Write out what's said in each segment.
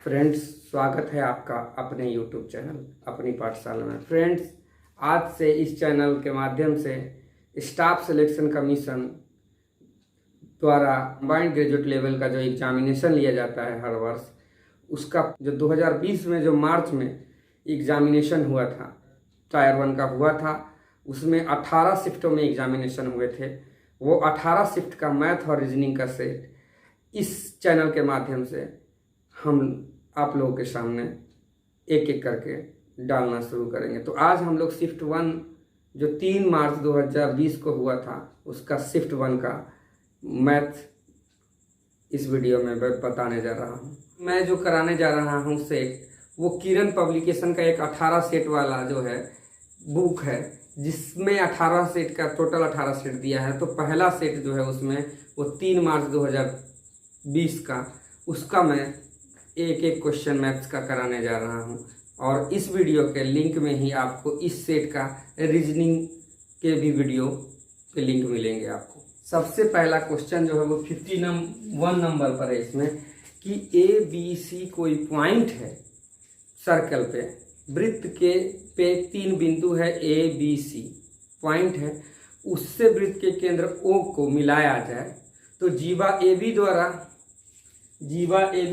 Friends, स्वागत है आपका अपने YouTube चैनल अपनी पाठशाला में। फ्रेंड्स, आज से इस चैनल के माध्यम से स्टाफ सिलेक्शन कमीशन द्वारा कंबाइंड ग्रेजुएट लेवल का जो एग्जामिनेशन लिया जाता है हर वर्ष, उसका जो 2020 में जो मार्च में एग्जामिनेशन हुआ था, टायर 1 का हुआ था, उसमें 18 शिफ्टों में एग्जामिनेशन हुए थे। वो 18 शिफ्ट का मैथ और रीजनिंग का सेट इस चैनल के माध्यम से हम आप लोगों के सामने एक एक करके डालना शुरू करेंगे। तो आज हम लोग शिफ्ट 1 जो 3 मार्च 2020 को हुआ था, उसका शिफ्ट 1 का मैथ इस वीडियो में बताने जा रहा हूँ। मैं जो कराने जा रहा हूँ सेट, वो किरण पब्लिकेशन का एक 18 सेट वाला जो है बुक है, जिसमें 18 सेट का टोटल 18 सेट दिया है। तो पहला सेट जो है उसमें वो 3 मार्च 2020 का, उसका मैं एक एक क्वेश्चन मैथ्स का कराने जा रहा हूं। और इस वीडियो के लिंक में ही आपको इस सेट का रीजनिंग के भी वीडियो के लिंक मिलेंगे आपको। सबसे पहला क्वेश्चन जो है वो 51 नंबर पर है इसमें कि ए बी सी कोई पॉइंट है सर्कल पे, वृत्त के पे 3 बिंदु है ए बी सी पॉइंट है, उससे वृत्त के केंद्र ओ को मिलाया जाए तो जीवा ए बी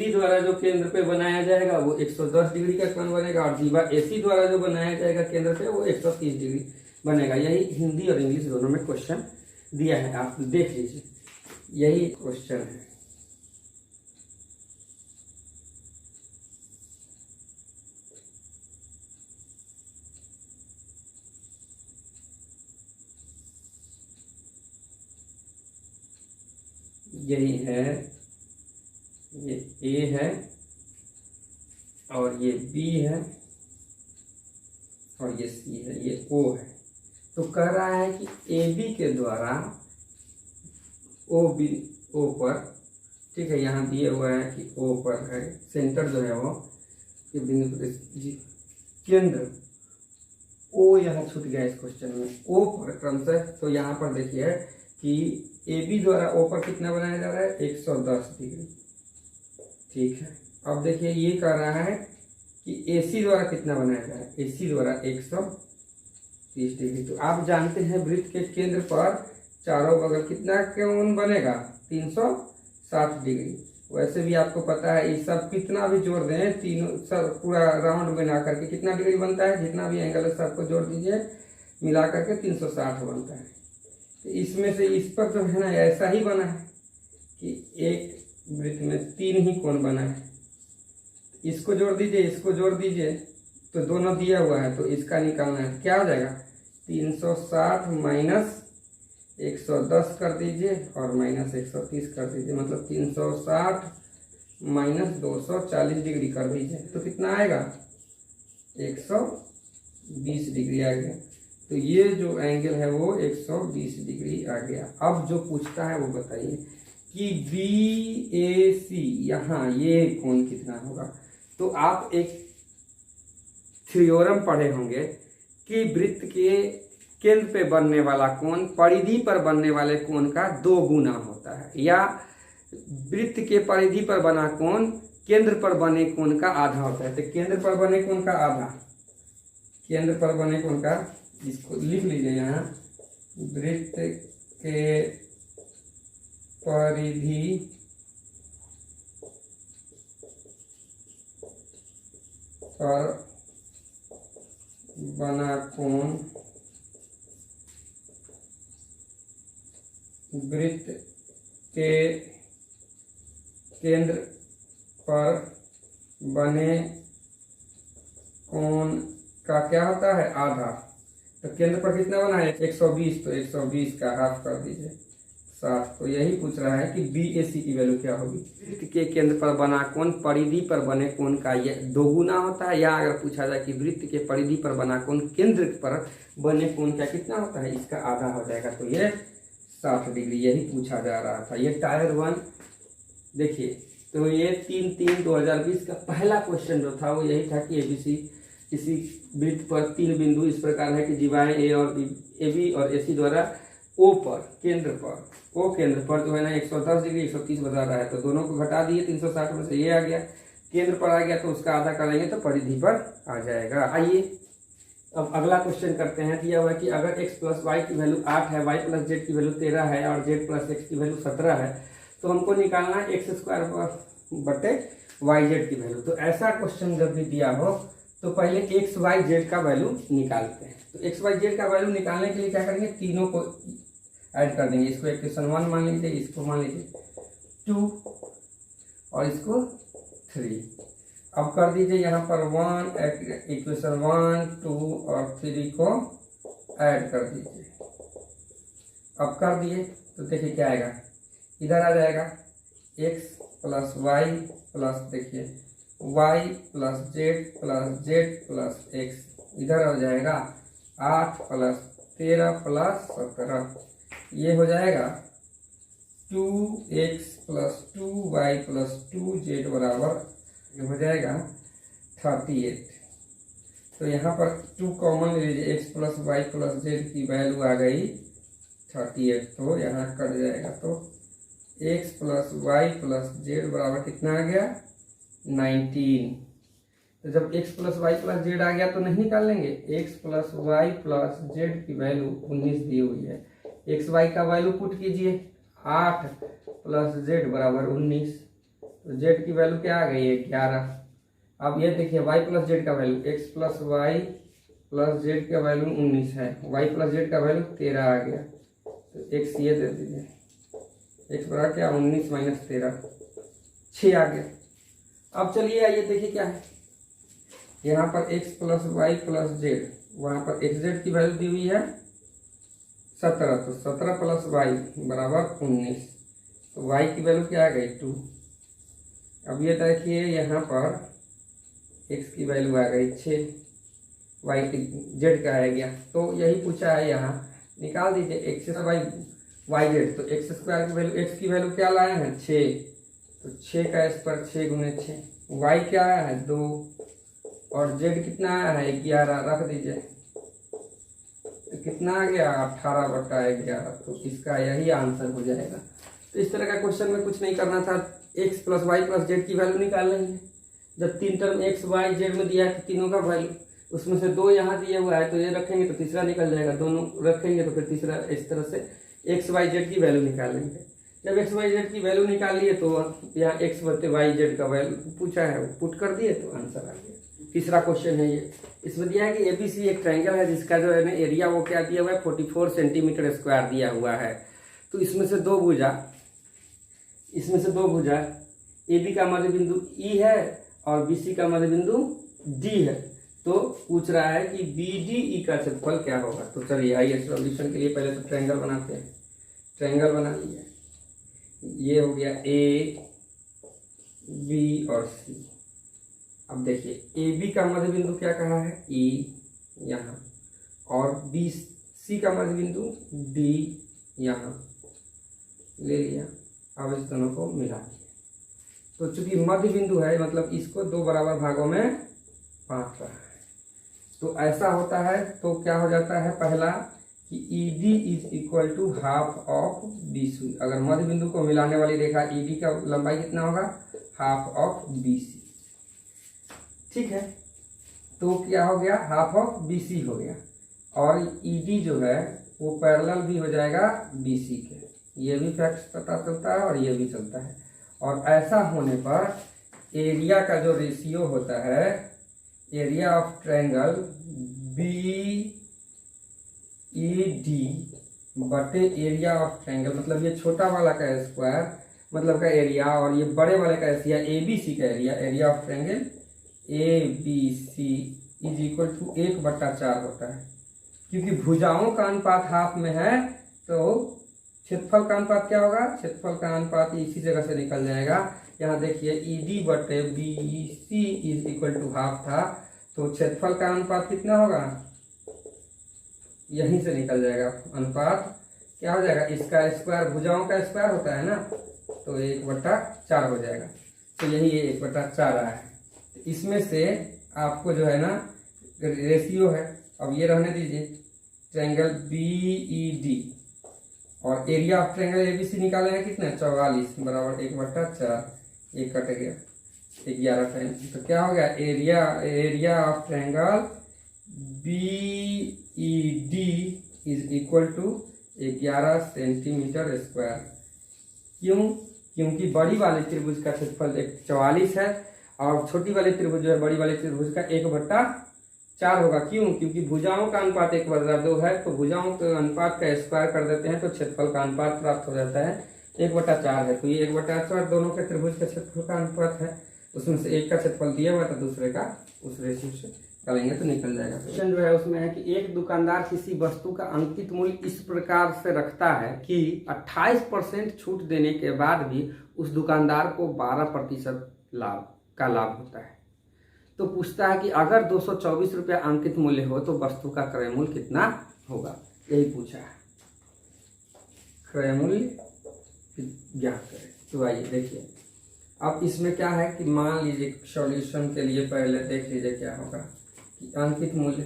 द्वारा जो केंद्र पे बनाया जाएगा वो 110 डिग्री का कोण बनेगा, और जीवा एसी द्वारा जो बनाया जाएगा केंद्र पे वो 130 डिग्री बनेगा। यही हिंदी और इंग्लिश दोनों में क्वेश्चन दिया है, आप देख लीजिए, यही क्वेश्चन है। यही है, ये ए है और ये बी है और ये सी है, ये ओ है। तो कह रहा है कि ए बी के द्वारा ओ पर, ठीक है, यहाँ दिए हुआ है कि ओ पर है, सेंटर जो है वो केंद्र ओ, यहाँ छूट गया इस क्वेश्चन में, ओ पर क्रमशः। तो यहाँ पर देखिए कि ए बी द्वारा ओ पर कितना बनाया जा रहा है, 110 डिग्री, ठीक है। अब देखिए ये कह रहा है कि AC द्वारा कितना बनाया जाए, AC द्वारा 130 डिग्री। तो आप जानते हैं वृत्त के केंद्र पर चारों बगल कितना कोण बनेगा, 360 डिग्री। वैसे भी आपको पता है, ये सब कितना भी जोड़ दें, तीनों सब पूरा राउंड बना करके कितना डिग्री बनता है, जितना भी एंगल है सबको जोड़ दीजिए, मिला करके 360 बनता है। तो इसमें से इस पर जो है ना ऐसा ही बना है कि एक वृत्त में 3 ही कोण बना है, इसको जोड़ दीजिए, इसको जोड़ दीजिए, तो दोनों दिया हुआ है, तो इसका निकालना है। क्या हो जाएगा, 360 माइनस 110 कर दीजिए और माइनस 130 कर दीजिए, मतलब 360 माइनस 240 डिग्री कर दीजिए, तो कितना आएगा, 120 डिग्री आ गया। तो ये जो एंगल है वो 120 डिग्री आ गया। अब जो पूछता है वो बताइए कि BAC, यहाँ ये कोण कितना होगा। तो आप एक थ्योरम पढ़े होंगे कि वृत्त के केंद्र पे बनने वाला कोण परिधि पर बनने वाले कोण का 2 गुना होता है, या वृत्त के परिधि पर बना कोण केंद्र पर बने कोण का आधा होता है। तो केंद्र पर बने कोण का आधा, केंद्र पर बने कोण का, इसको लिख लीजिए यहाँ, वृत्त के परिधि पर बना कोण वृत्त के केंद्र पर बने कोण का क्या होता है, आधा। तो केंद्र पर कितना बना है, 120, तो 120 का हाफ कर दीजिए, 60। तो यही पूछ रहा है कि BAC की वैल्यू क्या होगी। वृत्त के केंद्र पर बना कोण परिधि पर बने कोण का ये 2 गुना होता है, या अगर पूछा जाए कि वृत्त के परिधि पर बना कोण केंद्र पर बने कोण का कितना होता है, इसका आधा हो जाएगा, तो ये 60 डिग्री, यही पूछा जा रहा था। ये टायर 1 देखिए, तो ये 3/3/2020 का पहला क्वेश्चन जो था वो यही था कि ABC किसी वृत्त पर 3 बिंदु इस प्रकार है कि जीवाएं AB और AC द्वारा ओ पर केंद्र पर जो है ना 110 डिग्री 130 बता रहा है, तो दोनों को घटा दिए 360 में से ये आ गया केंद्र पर आ गया तो उसका आधा करेंगे तो परिधि पर आ जाएगा। आइए अब अगला क्वेश्चन करते हैं। दिया हुआ है कि अगर x प्लस वाई की वैल्यू 8 है, y प्लस जेड की वैल्यू 13 है और z प्लस एक्स की वैल्यू 17 है, तो हमको निकालना है एक्स स्क्वायर बटे वाई जेड की वैल्यू। तो ऐसा क्वेश्चन जब भी दिया हो तो पहले एक्स वाई जेड का वैल्यू निकालते हैं। तो एक्स वाई जेड का वैल्यू निकालने के लिए क्या करेंगे, तीनों को ऐड कर देंगे। इसको इक्वेशन 1 मान लीजिए, इसको मान लीजिए 2 और इसको 3। अब कर दीजिए यहाँ पर 1, इक्वेशन 1, 2 और 3 को ऐड कर दीजिए। अब कर दिए तो देखिए क्या आएगा, इधर आ जाएगा x प्लस वाई प्लस देखिए y plus Z plus x, इधर हो जाएगा 8 प्लस 13 प्लस 17, ये हो जाएगा 2x plus 2y plus 2z बराबर ये हो जाएगा 38। तो यहाँ पर 2 कॉमन ले लीजिए, x plus Y plus Z की वैल्यू आ गई 38, तो यहाँ कट जाएगा। तो x plus Y plus z बराबर कितना आ गया 19। तो जब x plus Y plus z आ गया तो नहीं निकाल लेंगे, x plus Y plus Z की वैल्यू 19 दी हुई है, एक्स वाई का वैल्यू पुट कीजिए 8 प्लस जेड बराबर 19, तो जेड की वैल्यू क्या आ गई है 11। अब ये देखिए y प्लस जेड का value, x plus Y plus Z का वैल्यू 19 है, y प्लस जेड का वैल्यू 13 आ गया, तो x ये दे दीजिए, x बराबर क्या 19 माइनस 13 6 आ गया। अब चलिए आइए देखिए क्या है, यहाँ पर x plus Y plus Z, वहाँ पर एक्स जेड की वैल्यू दी हुई है 17, तो 17 प्लस वाई बराबर 19, तो y की वैल्यू क्या आ गई 2। अब ये देखिए यहाँ पर x की वैल्यू आ गई 6, y की जेड का आ गया, तो यही पूछा है यहाँ, निकाल दीजिए एक्स वाई वाई जेड। तो एक्स स्क्वायर की वैल्यू, एक्स की वैल्यू क्या लाए हैं 6, तो 6 का स्क्वायर 6 गुने 6, वाई क्या आया है 2 और जेड कितना आया है 11, रख दीजिए तो कितना आ गया 18/11, तो इसका यही आंसर हो जाएगा। तो इस तरह का क्वेश्चन में कुछ नहीं करना था, X plus Y plus Z की वैल्यू निकाल लेंगे। जब 3 टर्म एक्स वाई जेड में दिया है तो तीनों का वैल्यू, उसमें से 2 यहाँ दिया हुआ है तो ये रखेंगे तो तीसरा निकल जाएगा, दोनों रखेंगे तो फिर तीसरा, इस तरह से एक्स वाई जेड की वैल्यू निकाल लेंगे। जब एक्स वाई जेड की वैल्यू निकाल लिए तो यहाँ एक्स बटे वाई जेड का वैल्यू पूछा है, पुट कर दिए तो आंसर आ गया। तीसरा क्वेश्चन है ये, इसमें दिया है कि एबीसी एक ट्रायंगल है जिसका जो है ना एरिया वो क्या दिया हुआ है 44 सेंटीमीटर स्क्वायर दिया हुआ है। तो इसमें से दो भुजा ए बी का मध्य बिंदु ई है और बी सी का मध्य बिंदु डी है। तो पूछ रहा है कि बी डी ई का क्षेत्रफल क्या होगा। तो चलिए आइए सॉल्यूशन के लिए पहले तो ट्रायंगल बनाते हैं। ट्रायंगल बना लिया, ये हो गया ए बी और सी। अब देखिए ए बी का मध्य बिंदु क्या कहा है ई यहाँ, और बी सी का मध्य बिंदु डी यहाँ ले लिया। अब इस दोनों को मिला दिया, तो चूंकि मध्य बिंदु है मतलब इसको 2 बराबर भागों में बांट रहा है। तो ऐसा होता है तो क्या हो जाता है, पहला कि E D is equal to half of B C. अगर मध्य बिंदु को मिलाने वाली रेखा ई डी का लंबाई कितना होगा, हाफ ऑफ बी सी। ठीक है, तो क्या हो गया, हाफ ऑफ बी सी हो गया, और ई डी जो है वो पैरेलल भी हो जाएगा बी सी के। ये भी फैक्ट पता चलता है और ये भी चलता है। और ऐसा होने पर एरिया का जो रेशियो होता है, area of triangle B E D बटे एरिया ऑफ ट्रायंगल, मतलब ये छोटा वाला का स्क्वायर मतलब का एरिया, और ये बड़े वाले का एरिया ए बी सी का area, area of triangle A B C is equal to 1/4 होता है। क्योंकि भुजाओं का अनुपात हाफ में है तो क्षेत्रफल का अनुपात क्या होगा, क्षेत्रफल का अनुपात इसी जगह से निकल जाएगा। यहाँ देखिए ई डी बटे B C is equal to half था, तो क्षेत्रफल का अनुपात कितना होगा, यहीं से निकल जाएगा। अनुपात क्या हो जाएगा, इसका स्क्वायर भुजाओं का स्क्वायर होता है ना, तो 1/4 हो जाएगा। तो यही 1/4 आया है। इसमें से आपको जो है ना रेशियो है, अब ये रहने दीजिए, ट्रायंगल बी ई डी और एरिया ऑफ ट्रायंगल एबीसी निकालेंगे कितना 44 बराबर 1/4, ये कट गया। 11 tan, तो क्या हो गया area of triangle BED is equal to 11 centimetre square. क्यों? क्योंकि बड़ी वाले त्रिभुज का क्षेत्रफल 44 है और छोटी वाली त्रिभुज जो है बड़ी वाली त्रिभुज का 1/4 होगा। क्यों? क्योंकि भुजाओं का अनुपात 1/2 है, तो भुजाओं के अनुपात का स्क्वायर कर देते हैं तो क्षेत्रफल का अनुपात प्राप्त हो जाता है 1/4 है। तो ये 1/4 दोनों के त्रिभुज के क्षेत्रफल का अनुपात है, उसमें से एक का क्षेत्रफल दिया हुआ तो दूसरे का उस रेशियो से करेंगे तो निकल जाएगा। क्वेश्चन जो है उसमें है कि एक दुकानदार किसी वस्तु का अंकित मूल्य इस प्रकार से रखता है कि 28% छूट देने के बाद भी उस दुकानदार को 12% लाभ होता है। तो पूछता है कि अगर 224 रुपया अंकित मूल्य हो तो वस्तु का क्रय मूल्य कितना होगा, यही पूछा है। क्रय मूल्य ज्ञात करें। तो आइए देखिए, अब इसमें क्या है कि मान लीजिए सॉल्यूशन के लिए पहले देख लीजिए क्या होगा कि अंकित मूल्य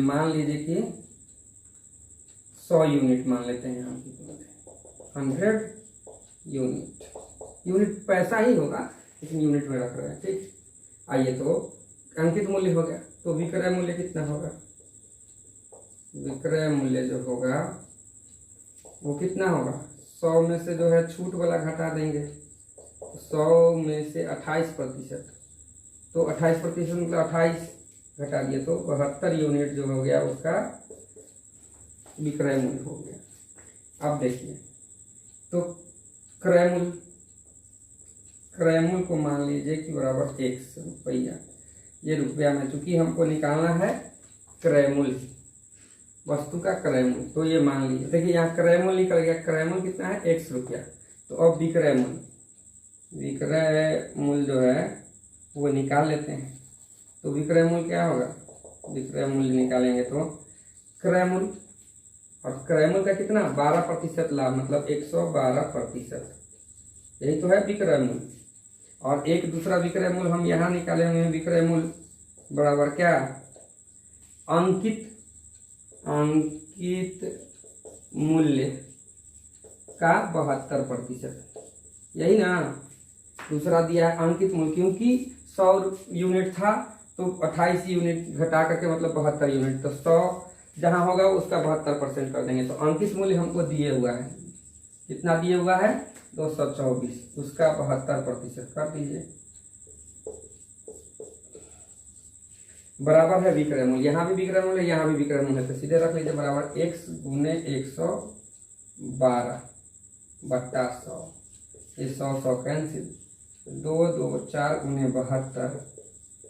मान लीजिए कि 100 यूनिट मान लेते हैं। अंकित मूल्य 100 यूनिट पैसा ही होगा लेकिन यूनिट में रख रहे हैं, ठीक। आइए तो अंकित मूल्य हो गया, तो विक्रय मूल्य कितना होगा? विक्रय मूल्य जो होगा वो कितना होगा? 100 में से जो है छूट वाला घटा देंगे, 100 में से 28%, तो 28% मतलब 28 घटा दिए तो 72 यूनिट जो हो गया उसका विक्रय मूल्य हो गया। अब देखिए तो क्रय मूल्य को मान लीजिए कि बराबर 1 रुपया। ये रुपया में चूंकि हमको निकालना है क्रय मूल्य, वस्तु का क्रय मूल्य, तो ये मान लीजिए देखिए यहाँ क्रय मूल्य निकल गया। क्रय मूल्य कितना है? 1 रुपया। तो अब विक्रय मूल्य जो है वो निकाल लेते हैं। तो विक्रय मूल्य क्या होगा? विक्रय मूल्य निकालेंगे तो क्रय मूल्य, और क्रय मूल्य का कितना? 12% लाभ, मतलब 112%, यही तो है विक्रय मूल्य। और एक दूसरा विक्रय मूल्य हम यहाँ निकाले हुए हैं, विक्रय मूल्य बराबर क्या? अंकित मूल्य का 72%, यही ना। दूसरा दिया है अंकित मूल्य, क्योंकि 100 यूनिट था तो 28 यूनिट घटा करके मतलब 72 यूनिट, तो 100 जहां होगा उसका 72% कर देंगे। तो अंकित मूल्य हमको दिए हुआ है, कितना दिए हुआ है? 224, उसका 72% कर दीजिए, बराबर है विक्रय मूल्य। यहाँ भी विक्रय मूल्य, यहाँ भी विक्रय मूल्य, तो सीधे रख लीजिए बराबर x गुने 112 बट्टा 100। ये 100 कैंसिल, 2 2 4 गुने 72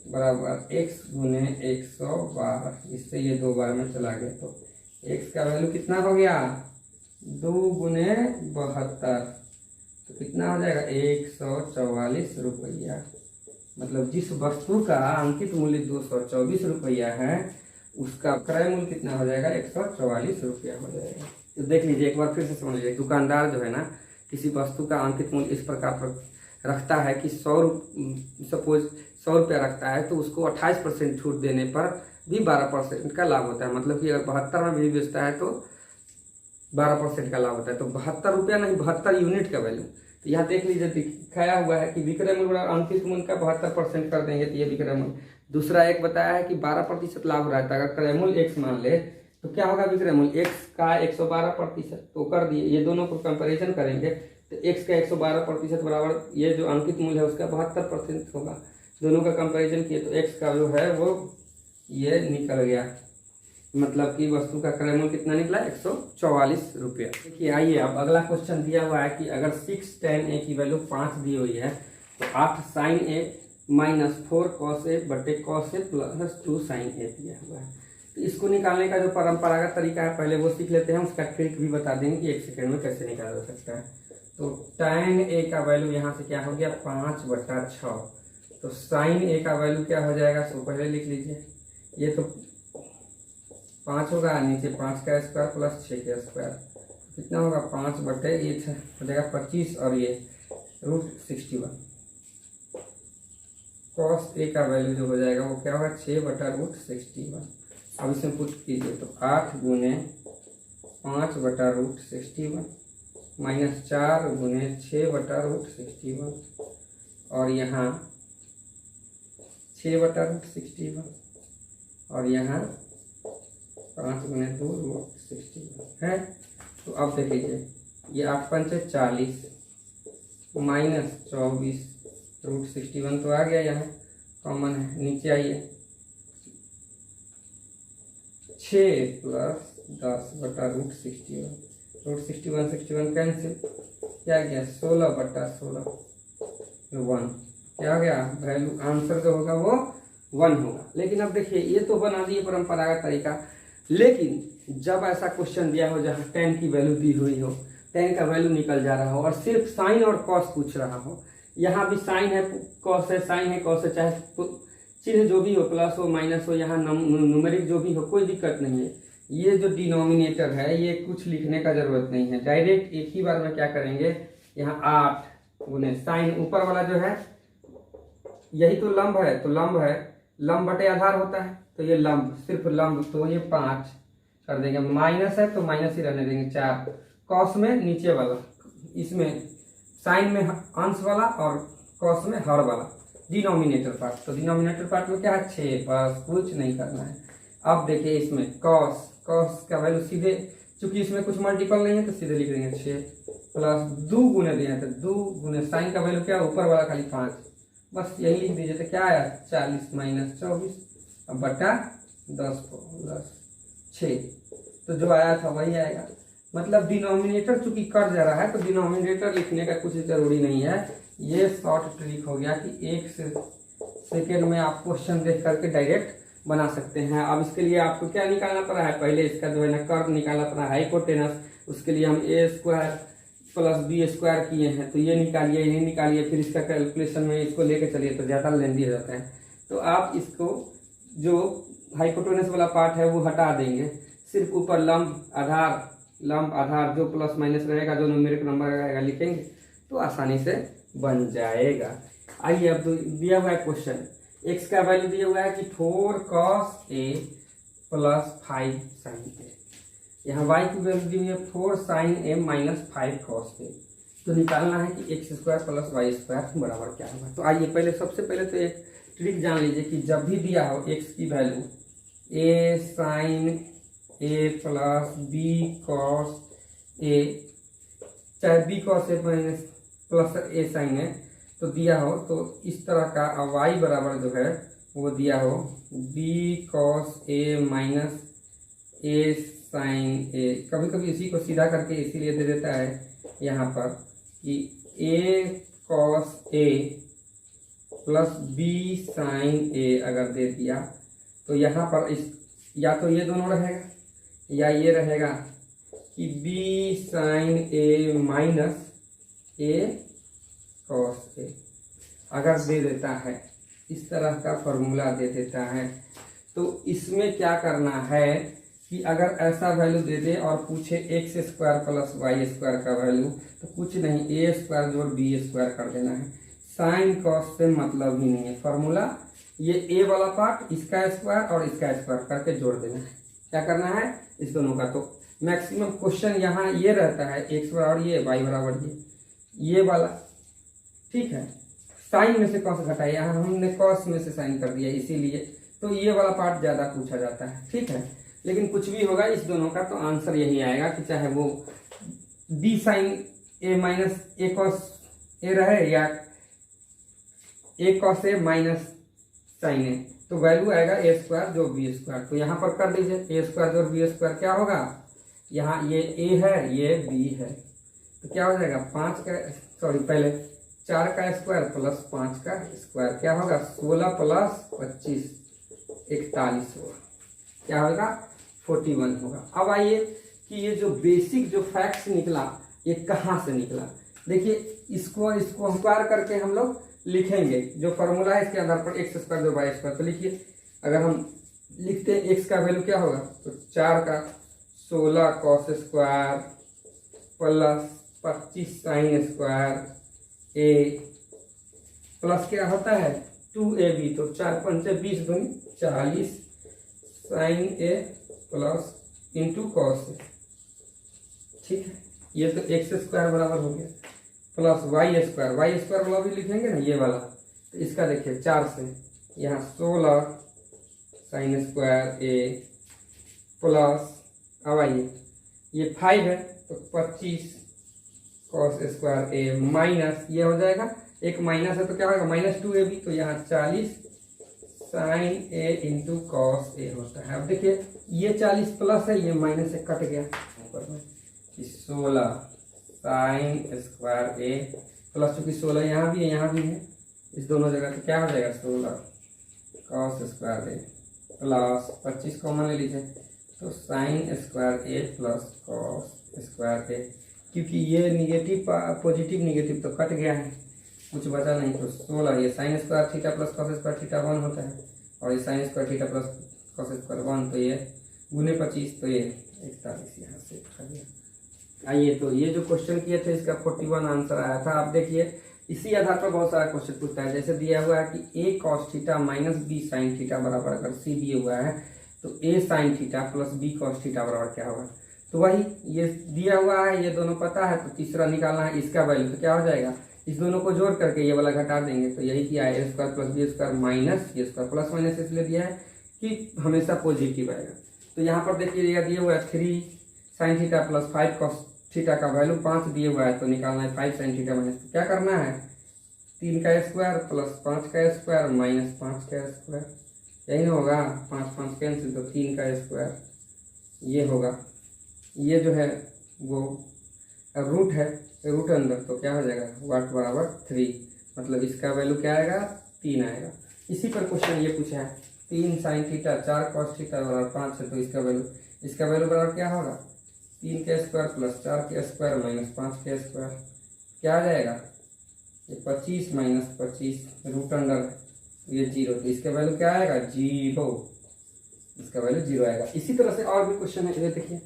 बराबर x गुने 112। इससे ये 2 बार में चला गया तो x का वैल्यू कितना हो गया? 2 गुने 72, तो कितना हो जाएगा? 144 रुपया। मतलब जिस वस्तु का अंकित मूल्य 224 रुपया है उसका क्रय मूल्य कितना हो जाएगा? 144 रुपया हो जाएगा। तो देख लीजिए एक बार फिर से समझ लीजिए, दुकानदार जो है ना किसी वस्तु का अंकित मूल्य इस प्रकार पर रखता है कि 100 रुपया रखता है तो उसको 28% छूट देने पर भी 12% का लाभ होता है। मतलब कि अगर 72 में भी बेचता है तो 12% का लाभ होता है। तो 72 रुपया नहीं, 72 यूनिट का वैल्यू। तो यहाँ देख लीजिए दिखाया हुआ है कि विक्रय मूल्य अंकित मूल्य का 72% कर देंगे तो ये विक्रय मूल्य। दूसरा एक बताया है कि 12% लाभ हो रहा है, तो अगर क्रय मूल्य x मान ले तो क्या होगा? विक्रय मूल्य x का 112%, तो कर दिए। ये दोनों को कंपैरिजन करेंगे तो x का 112% बराबर ये जो अंकित मूल्य है उसका 72% होगा। दोनों का कंपैरिजन किए तो x का जो है वो ये निकल गया, मतलब कि वस्तु का क्रय मूल्य कितना निकला? 144 रुपया। देखिए आइए अब अगला क्वेश्चन दिया हुआ है कि अगर 6 tan a की वैल्यू 5 दी हुई है तो 8 sin a minus 4 cos a बटे cos a plus 2 sin a दिया हुआ है। तो इसको निकालने का जो परंपरागत तरीका है पहले वो सीख लेते हैं, उसका ट्रिक भी बता देंगे कि 1 सेकेंड में कैसे निकाला जा सकता है। तो tan a का वैल्यू यहाँ से क्या हो गया? 5/6। तो sin a का वैल्यू क्या हो जाएगा? सो पहले लिख लीजिए, ये तो 5 होगा, नीचे 5 का स्क्वायर प्लस 6 का स्क्वायर, कितना होगा? 5 बटे ये हो जाएगा 25 और ये √61। cos a का वैल्यू जो हो जाएगा वो क्या होगा? 6/√61। अब इसमें पुट कीजिए तो 8 गुने 5/√61 -4 गुने 6/√61 और यहाँ 6/√61 और यहाँ 5 गुने 2√61 है। तो अब देख लीजिए, ये 8 पंचे 40 -24√61 तो आ गया, यहाँ कॉमन है। नीचे आइए, 6 + 10/√61, √61 कैंसिल, क्या गया 16/16 1, क्या हो गया वैल्यू, आंसर जो होगा वो 1 होगा। लेकिन अब देखिए, ये तो बना दिए परंपरागत तरीका, लेकिन जब ऐसा क्वेश्चन दिया हो जहाँ tan की वैल्यू दी हुई हो, tan का वैल्यू निकल जा रहा हो और सिर्फ साइन और कॉस पूछ रहा हो, यहाँ भी साइन है कॉस है, साइन है कॉस है, चाहे चिन्ह जो भी हो, प्लस हो माइनस हो, यहाँ न्यूमेरिक जो भी हो, कोई दिक्कत नहीं है। ये जो डिनोमिनेटर है ये कुछ लिखने का जरूरत नहीं है, डायरेक्ट एक ही बार में क्या करेंगे, यहाँ 8 गुने साइन ऊपर वाला जो है यही तो लंब है, तो लंब है, लंब बटे आधार होता है, तो ये लंब सिर्फ लंब, तो ये 5 कर देंगे, माइनस है तो माइनस ही रहने देंगे 4, कॉस में नीचे वाला, इसमें साइन में अंश वाला और कॉस में हर वाला, डिनोमिनेटर पार्ट। तो डिनोमिनेटर पार्ट में क्या है 6, बस कुछ नहीं करना है। अब देखिए इसमें कॉस का वैल्यू सीधे, चूंकि इसमें कुछ मल्टीपल नहीं है तो सीधे लिख देंगे 6 + 2 गुने दिए तो 2 गुने साइन का वैल्यू क्या, ऊपर वाला खाली 5, बस यही लिख दीजिए। तो क्या आया 40 - 24 अब बटा 10 + 6, तो जो आया था वही आएगा। मतलब डिनोमिनेटर चूंकि कट जा रहा है तो डिनोमिनेटर लिखने का कुछ जरूरी नहीं है। ये शॉर्ट ट्रिक हो गया कि 1 सेकेंड में आप क्वेश्चन देख करके डायरेक्ट बना सकते हैं। अब इसके लिए आपको क्या निकालना पड़ा है, पहले इसका जो है ना कर्व निकालना पड़ा है, हाइपोटेनस, उसके लिए हम a² + b² किए हैं, तो ये निकालिए, ये निकालिए, फिर इसका कैलकुलेशन में इसको लेके चलिए तो ज़्यादा लेंदी हो जाता है। तो आप इसको जो हाइपोटेनस वाला पार्ट है वो हटा देंगे, सिर्फ ऊपर लंब आधार जो प्लस माइनस रहेगा, जो न्यूमेरिक नंबर रहेगा लिखेंगे तो आसानी से बन जाएगा। आइए अब दिया हुआ है क्वेश्चन, x का वैल्यू दिया हुआ है कि 4 cos A + 5 sin A, यहाँ y की वैल्यू दी हुई है 4 sin A - 5 cos A। तो निकालना है कि x² + y² बराबर क्या होगा। तो आइए सबसे पहले तो एक ट्रिक जान लीजिए कि जब भी दिया हो x की value a sin A + b cos A, चाहे b cos A + a sin A तो दिया हो, तो इस तरह का y बराबर जो है वो दिया हो b cos A - a sin A, कभी कभी इसी को सीधा करके इसीलिए दे देता है यहाँ पर कि a cos A + b sin A अगर दे दिया तो यहाँ पर इस या तो ये दोनों रहेगा या ये रहेगा कि b sin A - a cos A अगर दे देता है, इस तरह का फॉर्मूला दे देता है। तो इसमें क्या करना है कि अगर ऐसा वैल्यू दे दे और पूछे x² + y² का वैल्यू, तो कुछ नहीं a² जोड़ b² कर देना है, साइन कॉस से मतलब ही नहीं है। फॉर्मूला ये a वाला पार्ट इसका स्क्वायर और इसका स्क्वायर करके जोड़ देना है। क्या करना है इस दोनों का, तो मैक्सिमम क्वेश्चन यहाँ ये रहता है x बराबर ये, y बराबर ये वाला, ठीक है। साइन में से कॉस घटाए, यहाँ हमने कॉस में से साइन कर दिया इसीलिए, तो ये वाला पार्ट ज़्यादा पूछा जाता है, ठीक है। लेकिन कुछ भी होगा इस दोनों का तो आंसर यही आएगा कि चाहे वो b sin A - a cos A रहे या a cos A - sin A, तो वैल्यू आएगा a² जो b²। तो यहाँ पर कर लीजिए a² जो b² क्या होगा, यहाँ ये a है ये b है, तो क्या हो जाएगा 4 का स्क्वायर + 5 का स्क्वायर क्या होगा 16 + 25 41 होगा, क्या होगा 41 होगा। अब आइए कि ये जो बेसिक जो फैक्ट्स निकला ये कहाँ से निकला। देखिए इसको स्क्वायर करके हम लोग लिखेंगे, जो फॉर्मूला है इसके आधार पर x² जो y²। तो लिखिए, अगर हम लिखते हैं x का वैल्यू क्या होगा, तो 4 का 16 cos square + 25 sin square A plus क्या होता है 2ab, तो 4 × 5 = 20 × 40 sin A + * cos A, ठीक है। ये तो एक्स स्क्वायर बराबर हो गया प्लस वाई स्क्वायर वाला भी लिखेंगे ना ये वाला, तो इसका देखिए 4 से यहाँ 16 साइन स्क्वायर ए प्लस, अब आइए ये 5 है तो 25 कॉस स्क्वायर ए माइनस ये हो जाएगा, एक माइनस है तो क्या होगा -2 भी, तो यहाँ 40 sign A into cos A होता है। अब देखिए ये 40 प्लस है, ये माइनस से कट गया ऊपर में, 16 साइन स्क्वायर ए प्लस, चूंकि 16 यहाँ भी है यहाँ भी है, इस दोनों जगह तो क्या हो जाएगा 16 कॉस स्क्वायर ए प्लस 25 कॉमन ले लीजिए तो साइन स्क्वायर ए प्लस कॉस स्क्वायर ए, क्योंकि ये निगेटिव पॉजिटिव निगेटिव तो कट गया है, कुछ बचा नहीं, तो 16 ये sine square theta plus cos square theta 1 होता है, और ये sine square theta plus cos square 1, तो ये गुने 25 तो ये 41 यहाँ से आ गया। आइए तो ये जो क्वेश्चन किए थे इसका 41 आंसर आया था। आप देखिए इसी आधार पर बहुत सारा क्वेश्चन पूछता है, जैसे दिया हुआ है कि a cos theta minus b sine theta बराबर, अगर सी दिए हुआ है तो a sine theta plus b cos theta बराबर क्या होगा, तो वही ये दिया हुआ है, ये दोनों पता है, तो तीसरा निकालना है इसका वैल्यू, तो क्या हो जाएगा इस दोनों को जोड़ करके ये वाला घटा देंगे, तो यही किया है a square plus b square minus ये स्क्वायर प्लस माइनस इसलिए दिया है कि हमेशा पॉजिटिव आएगा। तो यहाँ पर देखिए दिया हुआ है 3 sign theta plus 5 cos theta का वैल्यू 5 दिए हुआ है, तो निकालना है 5 साइन थीटा माइनस, तो क्या करना है 3 का स्क्वायर प्लस 5 का स्क्वायर माइनस 5 का स्क्वायर, यही होगा 5 5 कैंसिल, तो 3 का स्क्वायर ये होगा, ये जो है वो रूट है, रूट अंदर तो क्या हो जाएगा वाट बराबर 3, मतलब इसका वैल्यू क्या आएगा 3 आएगा। इसी पर क्वेश्चन ये पूछा है 3 साइन थीटा 4 कॉस थीटा बराबर 5 है, तो इसका वैल्यू बराबर क्या होगा 3 के स्क्वायर प्लस 4 के स्क्वायर माइनस 5 के स्क्वायर, क्या आ जाएगा ये 25 माइनस 25 रूट अंडर ये 0, तो इसका वैल्यू क्या आएगा 0, इसका वैल्यू 0 आएगा। इसी तरह से और भी क्वेश्चन है, ये देखिए